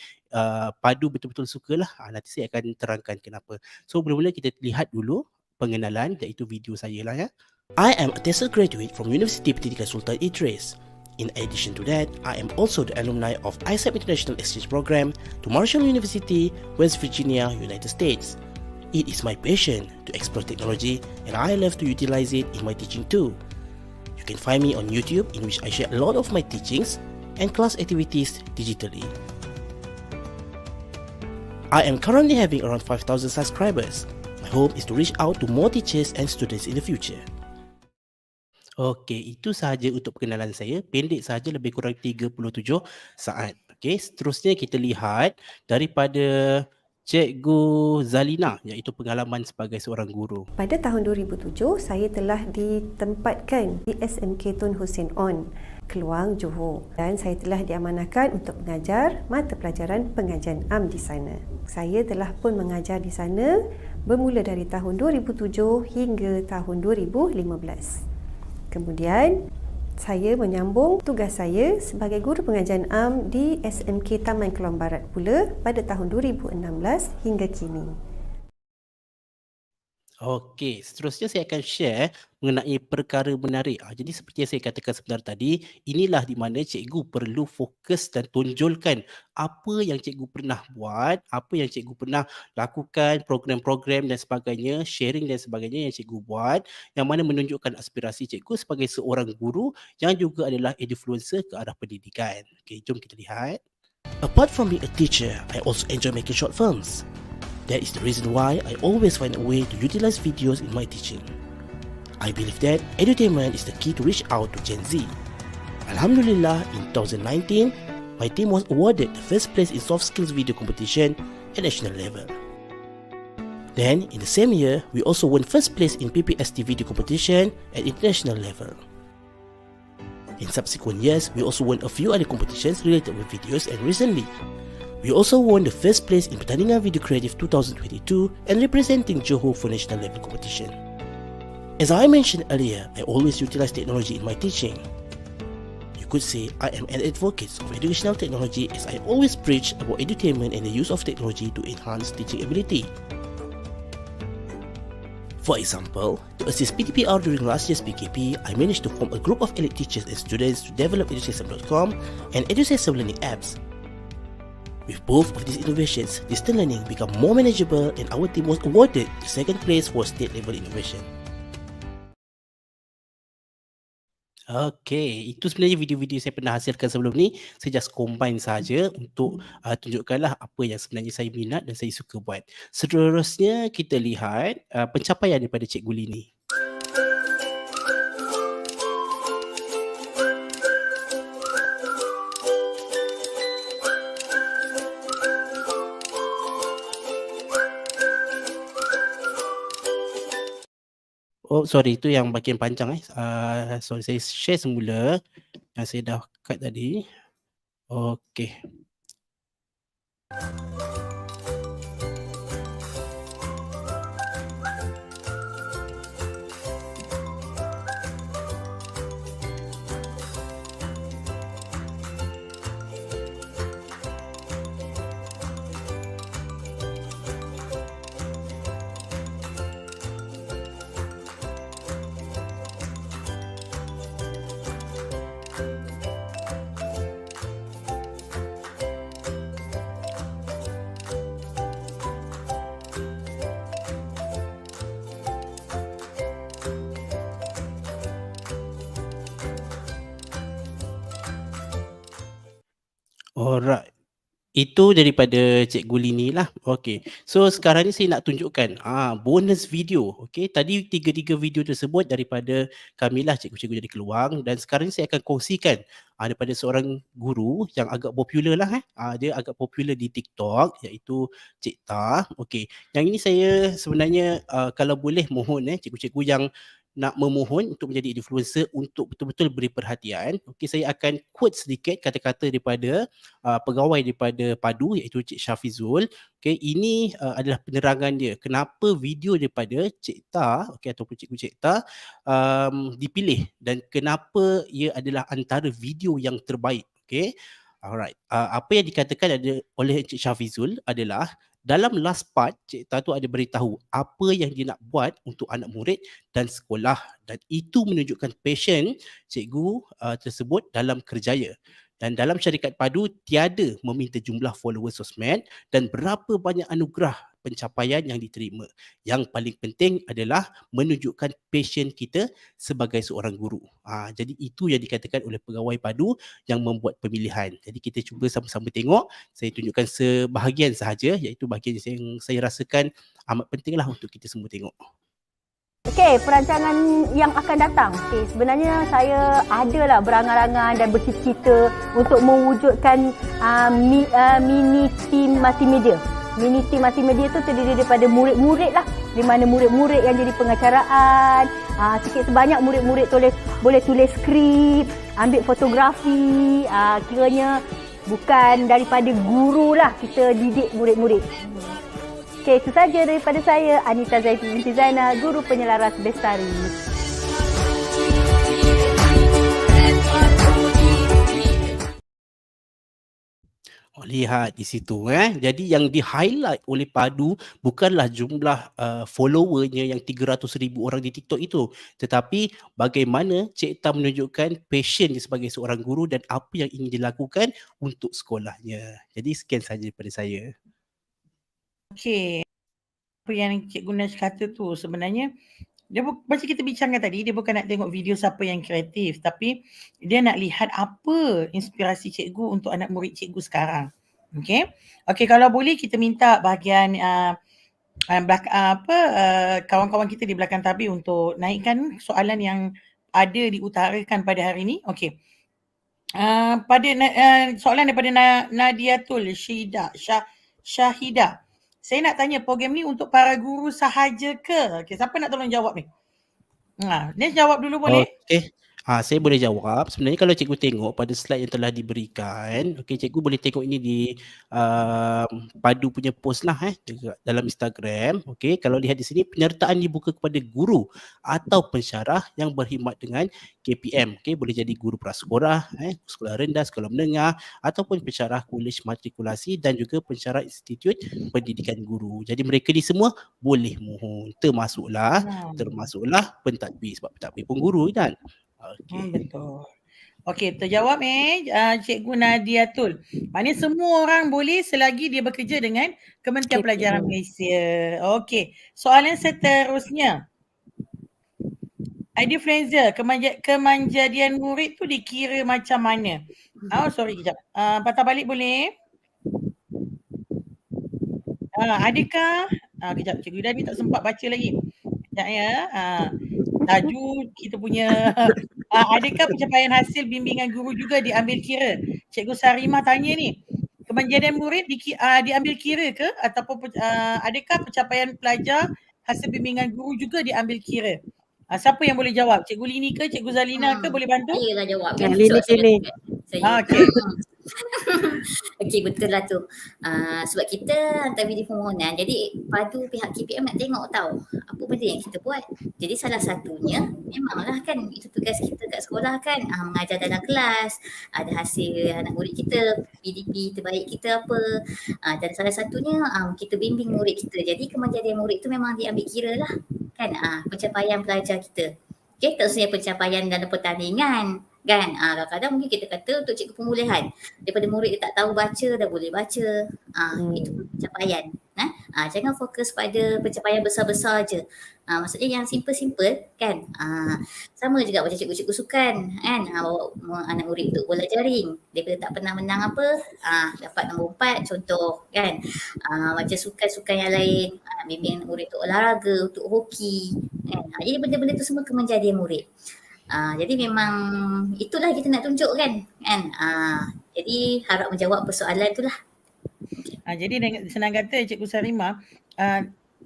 PADU betul-betul sukalah. Nanti saya akan terangkan kenapa. So mula-mula kita lihat dulu pengenalan, iaitu video saya lah ya. I am a TESOL graduate from Universiti Pendidikan Sultan Idris. In addition to that, I am also the alumni of ISEP International Exchange Program to Marshall University, West Virginia, United States. It is my passion to explore technology and I love to utilize it in my teaching too. You can find me on YouTube, in which I share a lot of my teachings and class activities digitally. I am currently having around 5,000 subscribers. My hope is to reach out to more teachers and students in the future. Okey, itu sahaja untuk perkenalan saya. Pendek sahaja, lebih kurang 37 saat. Okey, seterusnya kita lihat daripada Cikgu Zalina, iaitu pengalaman sebagai seorang guru. Pada tahun 2007, saya telah ditempatkan di SMK Tun Hussein On, Keluang, Johor, dan saya telah diamanahkan untuk mengajar mata pelajaran pengajian am di sana. Saya telah pun mengajar di sana bermula dari tahun 2007 hingga tahun 2015. Kemudian saya menyambung tugas saya sebagai guru pengajian am di SMK Taman Keluang Barat pula pada tahun 2016 hingga kini. Okey, seterusnya saya akan share mengenai perkara menarik. Jadi seperti yang saya katakan sebentar tadi, inilah di mana cikgu perlu fokus dan tonjolkan apa yang cikgu pernah buat, apa yang cikgu pernah lakukan, program-program dan sebagainya, sharing dan sebagainya yang cikgu buat, yang mana menunjukkan aspirasi cikgu sebagai seorang guru yang juga adalah influencer ke arah pendidikan. Okey, jom kita lihat. Apart from being a teacher, I also enjoy making short films. That is the reason why I always find a way to utilize videos in my teaching. I believe that edutainment is the key to reach out to Gen Z. Alhamdulillah, in 2019, my team was awarded the first place in soft skills video competition at national level. Then, in the same year, we also won first place in PPST video competition at international level. In subsequent years, we also won a few other competitions related with videos, and recently, we also won the first place in Pertandingan Video Creative 2022 and representing Johor for national level competition. As I mentioned earlier, I always utilize technology in my teaching. You could say I am an advocate of educational technology as I always preach about edutainment and the use of technology to enhance teaching ability. For example, to assist PTPR during last year's PKP, I managed to form a group of elite teachers and students to develop edusystem.com and edusystem learning apps. With both of these innovations, distance learning became more manageable and our team was awarded the second place for state level innovation. Okay, itu sebenarnya video-video saya pernah hasilkan sebelum ni. Saya just combine saja untuk tunjukkanlah apa yang sebenarnya saya minat dan saya suka buat. Seterusnya kita lihat pencapaian daripada Cikgu Lini. Oh sorry, itu yang bahagian panjang sorry, saya share semula yang saya dah cut tadi. Okey. Alright. Itu daripada Cikgu Lini lah. Okey. So sekarang ni saya nak tunjukkan bonus video. Okey. Tadi tiga video tersebut daripada kami lah, cikgu-cikgu dari Keluang, dan sekarang ni saya akan kongsikan daripada seorang guru yang agak popular lah dia agak popular di TikTok, iaitu Cik Ta. Okey. Yang ini saya sebenarnya kalau boleh mohon cikgu-cikgu yang nak memohon untuk menjadi influencer untuk betul-betul beri perhatian. Okey, saya akan quote sedikit kata-kata daripada pegawai daripada Padu, iaitu Cik Syafizul. Okey, ini adalah penerangan dia kenapa video daripada Cik Ta, okey, ataupun Cikgu Cik Ta dipilih dan kenapa ia adalah antara video yang terbaik. Okey. Alright. Apa yang dikatakan oleh Cik Syafizul adalah dalam last part, Cik Ta tu ada beritahu apa yang dia nak buat untuk anak murid dan sekolah, dan itu menunjukkan passion cikgu tersebut dalam kerjaya. Dan dalam syarikat Padu tiada meminta jumlah followers sosmed dan berapa banyak anugerah pencapaian yang diterima. Yang paling penting adalah menunjukkan passion kita sebagai seorang guru. Jadi itu yang dikatakan oleh pegawai Padu yang membuat pemilihan. Jadi kita cuba sama-sama tengok. Saya tunjukkan sebahagian sahaja, iaitu bahagian yang saya rasakan amat pentinglah untuk kita semua tengok. Okey, perancangan yang akan datang. Okey, sebenarnya saya adalah berangan-angan dan bercita-cita untuk mewujudkan mini team multimedia. Mini team multimedia tu terdiri daripada murid-murid lah. Di mana murid-murid yang jadi pengacaraan, sikit sebanyak murid-murid boleh tulis skrip, ambil fotografi, kiranya bukan daripada guru lah kita didik murid-murid. Okey, itu saja daripada saya, Anita Zaiti binti Zainal, Guru Penyelaras Bestari. Lihat di situ Jadi yang di-highlight oleh Padu bukanlah jumlah followernya yang 300,000 orang di TikTok itu, tetapi bagaimana Cik Tam menunjukkan passion dia sebagai seorang guru dan apa yang ingin dilakukan untuk sekolahnya. Jadi sekian sahaja daripada saya. Okey. Apa yang Cikgu Nash kata tu sebenarnya dia macam kita bincangkan tadi, dia bukan nak tengok video siapa yang kreatif, tapi dia nak lihat apa inspirasi cikgu untuk anak murid cikgu sekarang. Okey. Okey, kalau boleh kita minta bahagian kawan-kawan kita di belakang tabir untuk naikkan soalan yang ada diutarakan pada hari ini. Okey. Soalan daripada Nadiatul Syahida. Saya nak tanya, program ni untuk para guru sahaja ke? Okay, siapa nak tolong jawab ni? Nes jawab dulu boleh? Okey. Saya boleh jawab. Sebenarnya kalau cikgu tengok pada slide yang telah diberikan, cikgu boleh tengok ini di Padu punya post lah dekat dalam Instagram. Kalau lihat di sini, penyertaan dibuka kepada guru atau pensyarah yang berkhidmat dengan KPM. Boleh jadi guru prasekolah, sekolah rendah, sekolah menengah, ataupun pensyarah kolej matrikulasi dan juga pensyarah institut pendidikan guru. Jadi mereka ni semua boleh mohon, termasuklah pentadbir, sebab pentadbir pun guru kan. Betul. Okey, terjawab Cikgu Nadiatul. Maknanya semua orang boleh selagi dia bekerja dengan Kementerian Pelajaran Malaysia. Okey, soalan seterusnya. Influencer, kemanjadian murid tu dikira macam mana? Sorry kejap. Patah balik boleh? Adakah kejap, Cikgu Ida ni tak sempat baca lagi. Kejap ya. Tajuk kita punya adakah pencapaian hasil bimbingan guru juga diambil kira? Cikgu Sarimah tanya ni, kemanjadian murid diambil kira ke ataupun adakah pencapaian pelajar hasil bimbingan guru juga diambil kira? Siapa yang boleh jawab? Cikgu Lini ke Cikgu Zalina ke boleh bantu? Ayolah jawab. Lini. Okey. Okey, betul lah tu. Sebab kita hantar video permohonan, jadi Padu pihak KPM nak tengok tahu apa benda yang kita buat. Jadi salah satunya memanglah kan itu tugas kita kat sekolah kan, mengajar dalam kelas, ada hasil anak murid kita, PDP terbaik kita apa. Dan salah satunya kita bimbing murid kita. Jadi kemanjadian murid tu memang diambil kira lah kan, pencapaian pelajar kita. Okay, tak sebenarnya pencapaian dalam pertandingan kan. Kadang-kadang mungkin kita kata untuk cikgu pemulihan, daripada murid dia tak tahu baca dah boleh baca. Itu pencapaian. Jangan fokus pada pencapaian besar-besar je. Maksudnya yang simple-simple kan. Sama juga macam cikgu-cikgu sukan kan, bawa anak murid untuk bola jaring, daripada tak pernah menang apa, dapat nombor 4 contoh kan. Macam sukan-sukan yang lain, bimbing murid untuk olahraga, untuk hoki kan. Jadi benda-benda tu semua kemanjadian murid. Jadi memang itulah kita nak tunjuk kan. Jadi harap menjawab persoalan itulah. Jadi senang kata Cikgu Sarimah,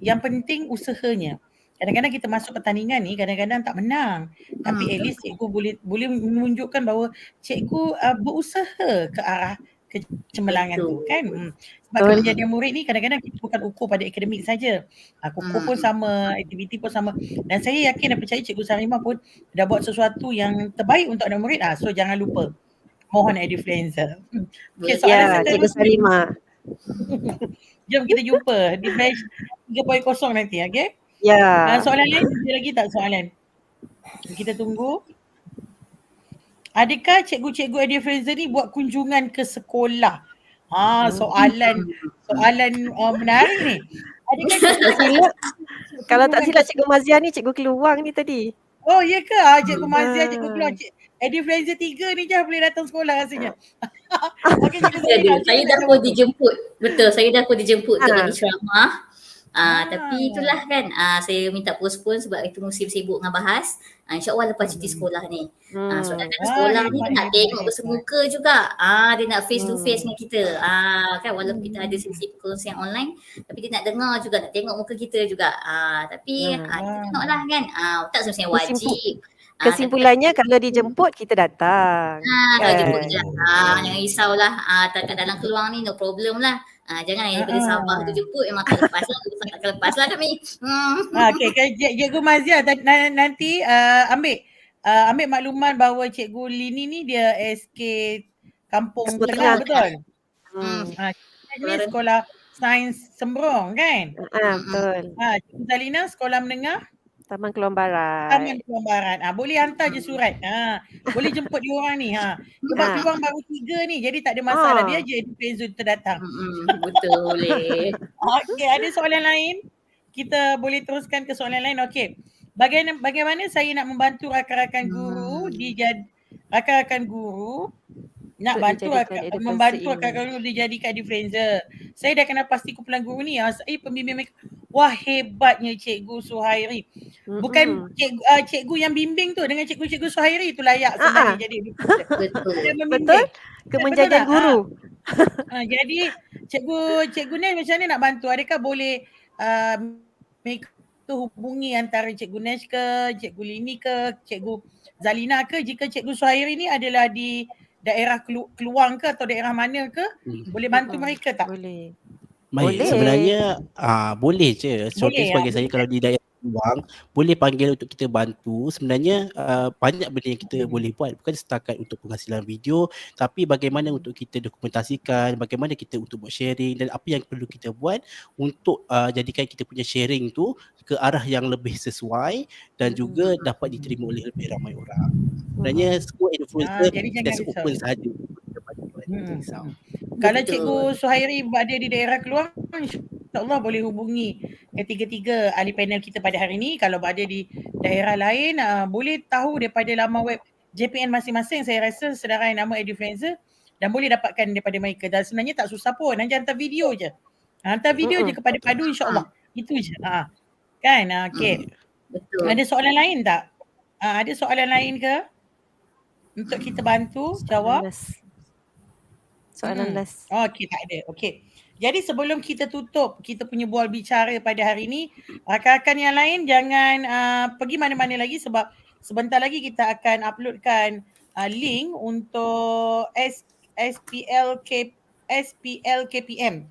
yang penting usahanya. Kadang-kadang kita masuk pertandingan ni kadang-kadang tak menang. Tapi at least cikgu boleh menunjukkan bahawa cikgu berusaha ke arah kecemerlangan tu kan. Sebab kemanjadian murid ni kadang-kadang kita bukan ukur pada akademik saja. Kukur pun sama, aktiviti pun sama. Dan saya yakin dan percaya Cikgu Sarimah pun dah buat sesuatu yang terbaik untuk anak murid. So jangan lupa mohon Edufluencer. Okay, soalan Cikgu Sarimah. Jom kita jumpa di batch 3.0 nanti, okey? Ya. Soalan lain ada lagi tak soalan? Kita tunggu. Adakah cikgu-cikgu Edufluencer ni buat kunjungan ke sekolah? Soalan menarik ni. Adakah kalau tak silap Cikgu Mazia ni Cikgu Keluang ni tadi. Oh ya ke? Cikgu Mazia, Cikgu Keluang. Edufluencer 3 ni je boleh datang sekolah rasanya. Okay, saya dah pun dijemput. Betul, saya dah pun dijemput untuk bagi ceramah. Tapi itulah kan, saya minta postpone sebab itu musim sibuk dengan bahas. InsyaAllah lepas cuti sekolah ni. Soalan sekolah ni dia nak tengok bersemuka juga. Dia nak face to face dengan kita. Kan walaupun kita ada sesi perkongsian online, tapi dia nak dengar juga, nak tengok muka kita juga. Tapi kita tengoklah kan, tak semestinya wajib. Kesimpulannya kalau dijemput kita datang. Kalau jemput kita datang, jangan risaulah. Tak kat dalam Keluang ni no problem lah. Jangan daripada Sabah tu jemput memang tak lepas lah. Tak lepas lah kami. Okay, Cikgu Mazia nanti ambil makluman bahawa Cikgu Lini ni dia SK Kampung Tengah betul? Cikgu ni sekolah sains Sembrong kan? Betul. Cikgu Zalina sekolah menengah Taman Keluang Barat. Taman Keluang Barat. Boleh hantar je surat. Boleh jemput dia orang ni. Sebab peluang baru 3 ni, jadi tak ada masalah. Dia je Edupenzo terdatang. Betul, boleh. Okey, ada soalan lain? Kita boleh teruskan ke soalan lain. Okey. Bagaimana saya nak membantu rakan-rakan guru rakan-rakan guru nak membantu rakan-rakan guru dijadikan Edupenzo. Saya dah kenal pasti kumpulan guru ni. Saya pembimbing mereka. Wah, hebatnya Cikgu Suhairi. Bukan cikgu yang bimbing tu dengan Cikgu Suhairi tu layak sebenarnya jadi Edupenzo. Betul. Kemenjadian guru. Jadi cikgu Nesh macam mana nak bantu? Adakah boleh mereka hubungi antara Cikgu Nesh ke, Cikgu Lini ke, Cikgu Zalina ke, jika Cikgu Suhairi ni adalah di daerah Keluang ke atau daerah mana ke, boleh bantu mereka tak? Boleh. Baik, sebenarnya boleh je. Contoh sebagai saya kalau di daerah Keluang, boleh panggil untuk kita bantu. Sebenarnya banyak benda yang kita boleh buat, bukan setakat untuk penghasilan video, tapi bagaimana untuk kita dokumentasikan, bagaimana kita untuk buat sharing dan apa yang perlu kita buat untuk jadikan kita punya sharing tu ke arah yang lebih sesuai dan juga dapat diterima oleh lebih ramai orang. Sebenarnya semua influencer tidak open sahaja. Kalau Cikgu Suhairi berada di daerah Keluang, insyaAllah boleh hubungi ketiga-tiga ahli panel kita pada hari ini. Kalau berada di daerah lain, boleh tahu daripada laman web JPN masing-masing. Saya rasa sedarai nama Edupenzo dan boleh dapatkan daripada mereka. Dan sebenarnya tak susah pun, hanya hantar video je. Hantar video je kepada Padu, insyaAllah. Itu je. Kan? Okay. Betul. Ada soalan lain tak? Ada soalan lain ke? Untuk kita bantu jawab? Soalan last. Okey, tak ada. Okey. Jadi sebelum kita tutup kita punya bual bicara pada hari ini, rakan-rakan yang lain jangan pergi mana-mana lagi sebab sebentar lagi kita akan uploadkan link untuk SPL-KPM.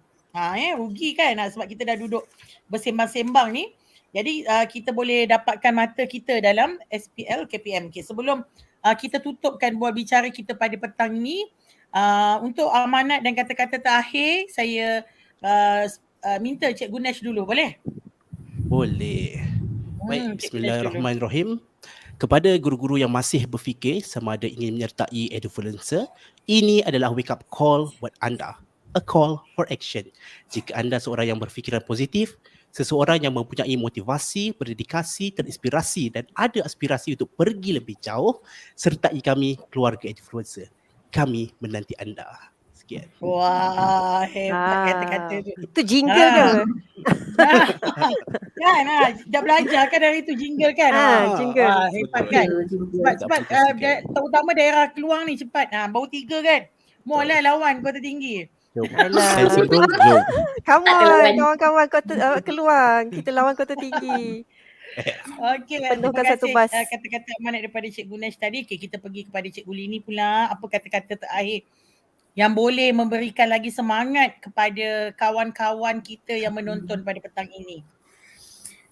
Rugi kan sebab kita dah duduk bersembang-sembang ni. Jadi kita boleh dapatkan mata kita dalam SPL-KPM. Okay, sebelum kita tutupkan bual bicara kita pada petang ini, untuk amanat dan kata-kata terakhir saya minta Cikgu Nesh dulu, boleh? Boleh. Baik, bismillahirrahmanirrahim. Kepada guru-guru yang masih berfikir sama ada ingin menyertai Edupenzo, ini adalah wake up call buat anda. A call for action. Jika anda seorang yang berfikiran positif, seseorang yang mempunyai motivasi, berdedikasi, terinspirasi dan ada aspirasi untuk pergi lebih jauh, sertai kami keluarga Edupenzo. Kami menanti anda. Sekian. Wah, hebat kata-kata tu. Itu jingle ke? Kan, dah belajar kan dari itu jingle kan? Jingle. Hebat kan? Cepat, terutama daerah Keluang ni cepat. Baru 3 kan? Mula lawan Kota Tinggi. Saya sebelum jom. Come on, kawan-kawan Keluang. Kita lawan Kota Tinggi. Okey, terima kasih kata-kata amanat daripada Cikgu Nesh tadi. Okay, kita pergi kepada Cikgu Lini pula. Apa kata-kata terakhir yang boleh memberikan lagi semangat kepada kawan-kawan kita yang menonton pada petang ini?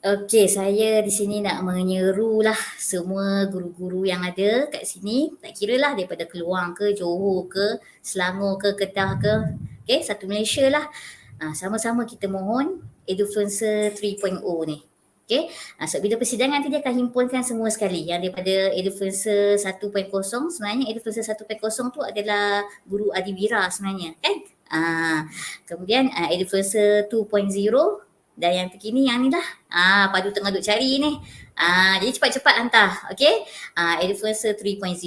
Okey, saya di sini nak menyerulah semua guru-guru yang ada kat sini. Tak kira lah daripada Keluang ke, Johor ke, Selangor ke, Kedah ke. Okey, satu Malaysia lah. Sama-sama kita mohon Edupenzo 3.0 ni. Okay. So bila persidangan nanti dia akan himpunkan semua sekali yang daripada Edupenzo 1.0. Sebenarnya Edupenzo 1.0 tu adalah guru Adibira sebenarnya kan. Kemudian Edupenzo 2.0 dan yang terkini yang ni lah. Padu tengah duk cari ni. Jadi cepat-cepat hantar. Okay. Edupenzo 3.0.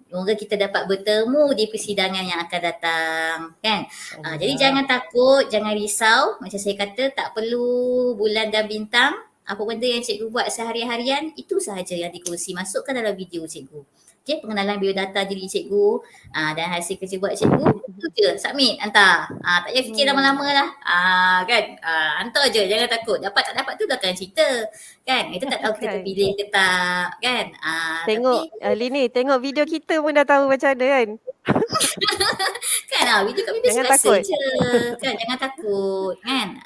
Semoga kita dapat bertemu di persidangan yang akan datang kan. Jadi jangan takut, jangan risau. Macam saya kata tak perlu bulan dan bintang. Apa benda yang cikgu buat sehari-harian, itu sahaja yang dikongsi. Masukkan dalam video cikgu. Okay, pengenalan biodata diri cikgu dan hasil kerja buat cikgu, itu je. Submit, hantar. Tak payah fikir lama-lama lah. Kan? Hantar je, jangan takut. Dapat tak dapat tu dah akan cerita. Kan? Kita tak tahu kita terpilih ke tak. Kan? Tengok, Lini, tengok video kita pun dah tahu macam mana kan? Kan video kami biasa je. Kan, jangan takut. Kan?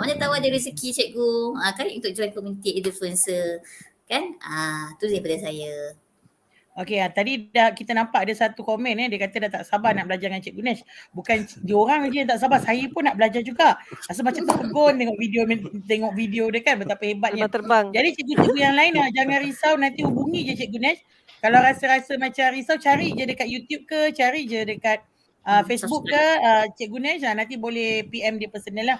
Mana tahu ada rezeki cikgu. Kan untuk join komuniti Edupenzo. Kan? Tu daripada saya. Okey, tadi kita nampak ada satu komen dia kata dah tak sabar nak belajar dengan Cikgu Nesh. Bukan diorang je yang tak sabar, saya pun nak belajar juga. Rasa macam terpegun tengok video dia kan betapa hebatnya. Terbang. Jadi cikgu-cikgu yang lain jangan risau, nanti hubungi je Cikgu Nesh. Kalau rasa-rasa macam risau, cari je dekat YouTube ke, cari je dekat Facebook ke, Cikgu Nesh, nanti boleh PM dia personal lah.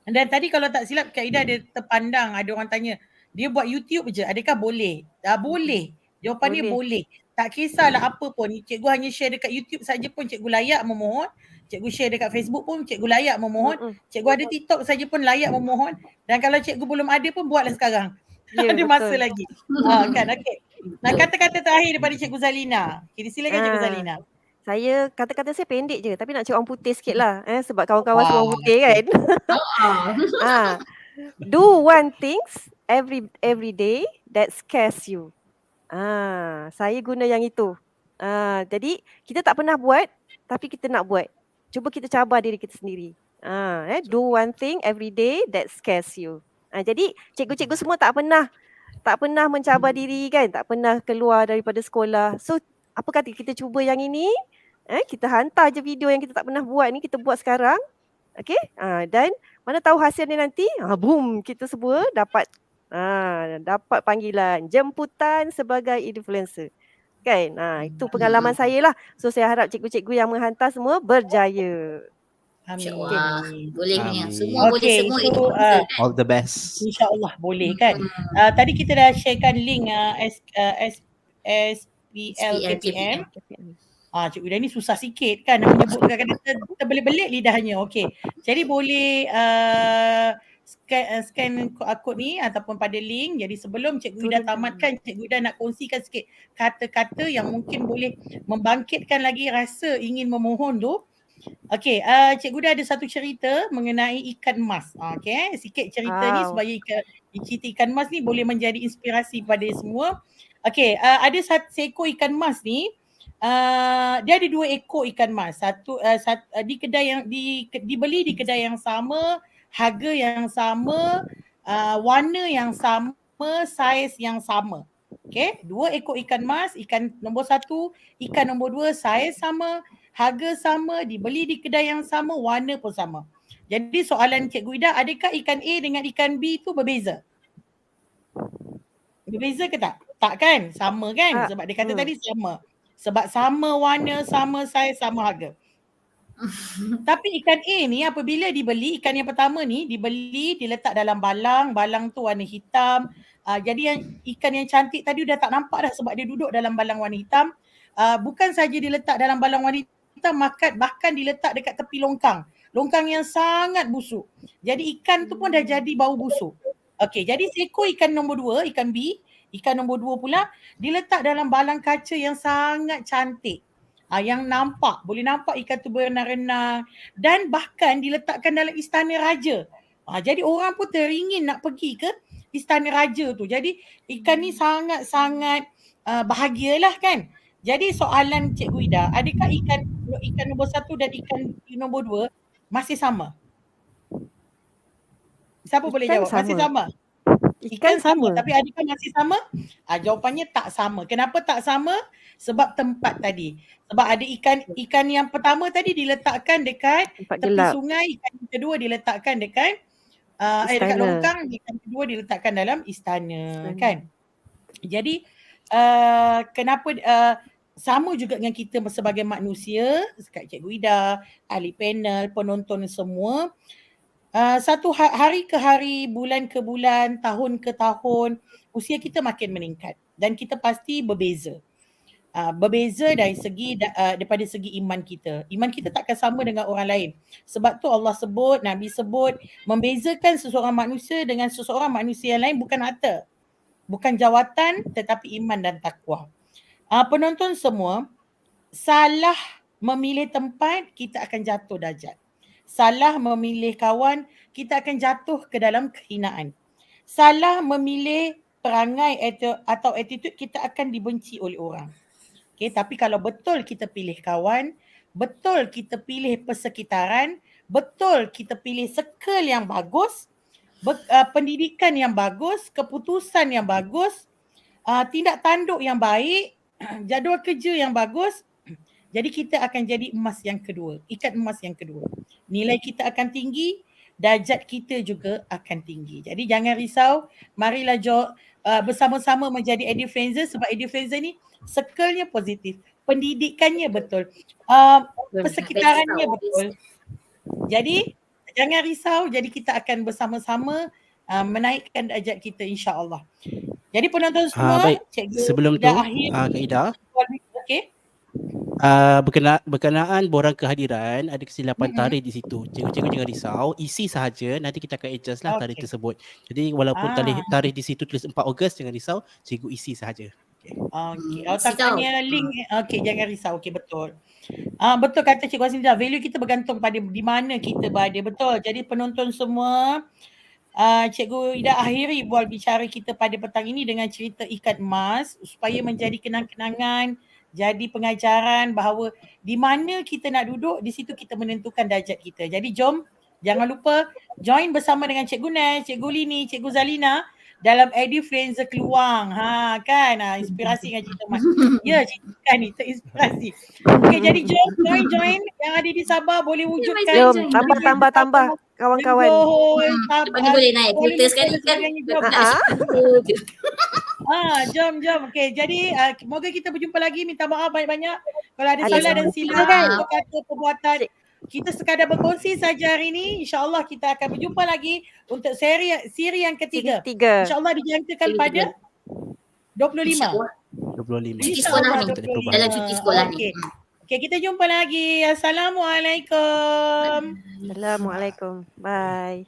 Dan tadi kalau tak silap Kak Ida ada terpandang, ada orang tanya, dia buat YouTube je, adakah boleh? Boleh. Jawapan dia boleh. Tak kisahlah apa pun. Cikgu hanya share dekat YouTube saja pun cikgu layak memohon. Cikgu share dekat Facebook pun cikgu layak memohon. Cikgu ada TikTok saja pun layak memohon. Dan kalau cikgu belum ada pun buatlah sekarang. Ada masa lagi. Kan, okey. Nah, kata-kata terakhir daripada Cikgu Zalina. Okay, silakan Cikgu Zalina. Saya kata-kata saya pendek je tapi nak cakap orang putih sikit lah sebab kawan-kawan semua orang putih kan. Do one things every day that scares you. Saya guna yang itu. Jadi kita tak pernah buat tapi kita nak buat. Cuba kita cabar diri kita sendiri. Do one thing every day that scares you. Jadi cikgu-cikgu semua tak pernah mencabar diri kan, tak pernah keluar daripada sekolah. So apa kata kita cuba yang ini? Kita hantar je video yang kita tak pernah buat ni, kita buat sekarang. Okey? Dan mana tahu hasilnya nanti, boom, kita semua dapat panggilan jemputan sebagai influencer. Kan? Itu pengalaman saya lah. So saya harap cikgu-cikgu yang menghantar semua berjaya. InsyaAllah. Bolehnya. Semua boleh, semua itu. All the best. InsyaAllah boleh kan. Tadi kita dah sharekan link SPLKPM. Cikgu Ida ni susah sikit kan nak menyebut kadang-kadang terbelit-belit lidahnya. Okey. Jadi boleh scan kod ni ataupun pada link. Jadi sebelum Cikgu Ida tamatkan, Cikgu Ida nak kongsikan sikit kata-kata yang mungkin boleh membangkitkan lagi rasa ingin memohon tu. Okey, Cikgu Ida ada satu cerita mengenai ikan emas. Okey, sikit cerita ni supaya cerita ikan emas ni boleh menjadi inspirasi pada semua. Okey, ada seekor ikan emas ni. Dia ada 2 ekor ikan emas. Satu di kedai yang dibeli di kedai yang sama, harga yang sama, warna yang sama, saiz yang sama. Okey, 2 ekor ikan emas, ikan nombor 1, ikan nombor 2, saiz sama, harga sama, dibeli di kedai yang sama, warna pun sama. Jadi soalan Cikgu Ida, adakah ikan A dengan ikan B tu berbeza? Berbeza ke tak? Tak kan? Sama kan? Sebab dia kata tadi sama. Sebab sama warna, sama saiz, sama harga. Tapi ikan A ni apabila dibeli, ikan yang pertama ni dibeli, diletak dalam balang tu warna hitam. Jadi ikan yang cantik tadi dah tak nampak dah sebab dia duduk dalam balang warna hitam. Bukan saja diletak dalam balang warna hitam, bahkan diletak dekat tepi longkang. Longkang yang sangat busuk. Jadi ikan tu pun dah jadi bau busuk. Okey, jadi seekor ikan nombor 2, ikan B, ikan nombor 2 pula diletak dalam balang kaca yang sangat cantik. Yang boleh nampak ikan tu berenang-renang dan bahkan diletakkan dalam istana raja. Jadi orang pun teringin nak pergi ke istana raja tu. Jadi ikan ni sangat-sangat bahagialah kan. Jadi soalan Cikgu Ida, adakah ikan nombor 1 dan ikan nombor 2 masih sama? Siapa boleh jawab? Masih sama? Ikan sama, tapi adakah masih sama? Jawapannya tak sama. Kenapa tak sama? Sebab tempat tadi. Sebab ada ikan yang pertama tadi diletakkan dekat tepi sungai, ikan yang kedua diletakkan dekat dekat longkang, ikan kedua diletakkan dalam istana. Kan? Jadi kenapa sama juga dengan kita sebagai manusia, Kak Cikgu Ida, ahli panel, penonton semua, satu hari ke hari, bulan ke bulan, tahun ke tahun, usia kita makin meningkat dan kita pasti berbeza. Berbeza daripada segi iman kita. Iman kita takkan sama dengan orang lain. Sebab tu Allah sebut, Nabi sebut, membezakan seseorang manusia dengan seseorang manusia yang lain bukan harta, bukan jawatan, tetapi iman dan takwa. Penonton semua, salah memilih tempat, kita akan jatuh darjat. Salah memilih kawan, kita akan jatuh ke dalam kehinaan. Salah memilih perangai atau attitude, kita akan dibenci oleh orang. Okay, tapi kalau betul kita pilih kawan, betul kita pilih persekitaran, betul kita pilih circle yang bagus, pendidikan yang bagus, keputusan yang bagus, tindak tanduk yang baik, jadual kerja yang bagus, jadi kita akan jadi emas yang kedua, ikat emas yang kedua. Nilai kita akan tinggi, darjat kita juga akan tinggi. Jadi jangan risau, marilah bersama-sama menjadi Edufluencer sebab Edufluencer ni circle-nya positif, pendidikannya betul, persekitarannya betul. Jadi jangan risau, jadi kita akan bersama-sama menaikkan darjat kita insya-Allah. Jadi penonton semua, Baik, Cikgu sebelum tu Ida Akhir. Kak Ida, Okey. berkenaan borang kehadiran, ada kesilapan tarikh di situ. Cikgu-cikgu jangan risau, isi sahaja, nanti kita akan adjust lah tarikh Okey. tersebut. Jadi walaupun tarikh di situ tulis 4 Ogos, jangan risau, cikgu isi sahaja. Okey. isi tahu. Tanya link. Okey, jangan risau. Okey, betul. Betul kata Cikgu Haslinda, value kita bergantung pada di mana kita berada. Betul. Jadi penonton semua, Cikgu Ida akhiri bual bicara kita pada petang ini dengan cerita ikat emas supaya menjadi kenang-kenangan, jadi pengajaran bahawa di mana kita nak duduk, di situ kita menentukan darjat kita. Jadi jom, jangan lupa join bersama dengan Cikgu Nes, Cikgu Lini, Cikgu Zalina dalam Edufluencer Keluang. Inspirasi dengan cerita emas. Ya, cerita kan ni terinspirasi. Okey, jadi jom join yang ada di Sabah boleh wujudkan. Jom, tambah kawan-kawan. Lepas ni boleh naik kereta sekali kan. Jom. Okey, jadi semoga kita berjumpa lagi. Minta maaf banyak-banyak kalau ada Ada salah dan silap kan? kata perbuatan. Kita sekadar berkongsi saja hari ini. InsyaAllah kita akan berjumpa lagi untuk siri yang ketiga. InsyaAllah dijangkakan pada 25. 25. Cuti sekolah ni. Tak ada perubahan. Dalam cuti sekolah ni. Okey, kita jumpa lagi. Assalamualaikum. Assalamualaikum. Bye.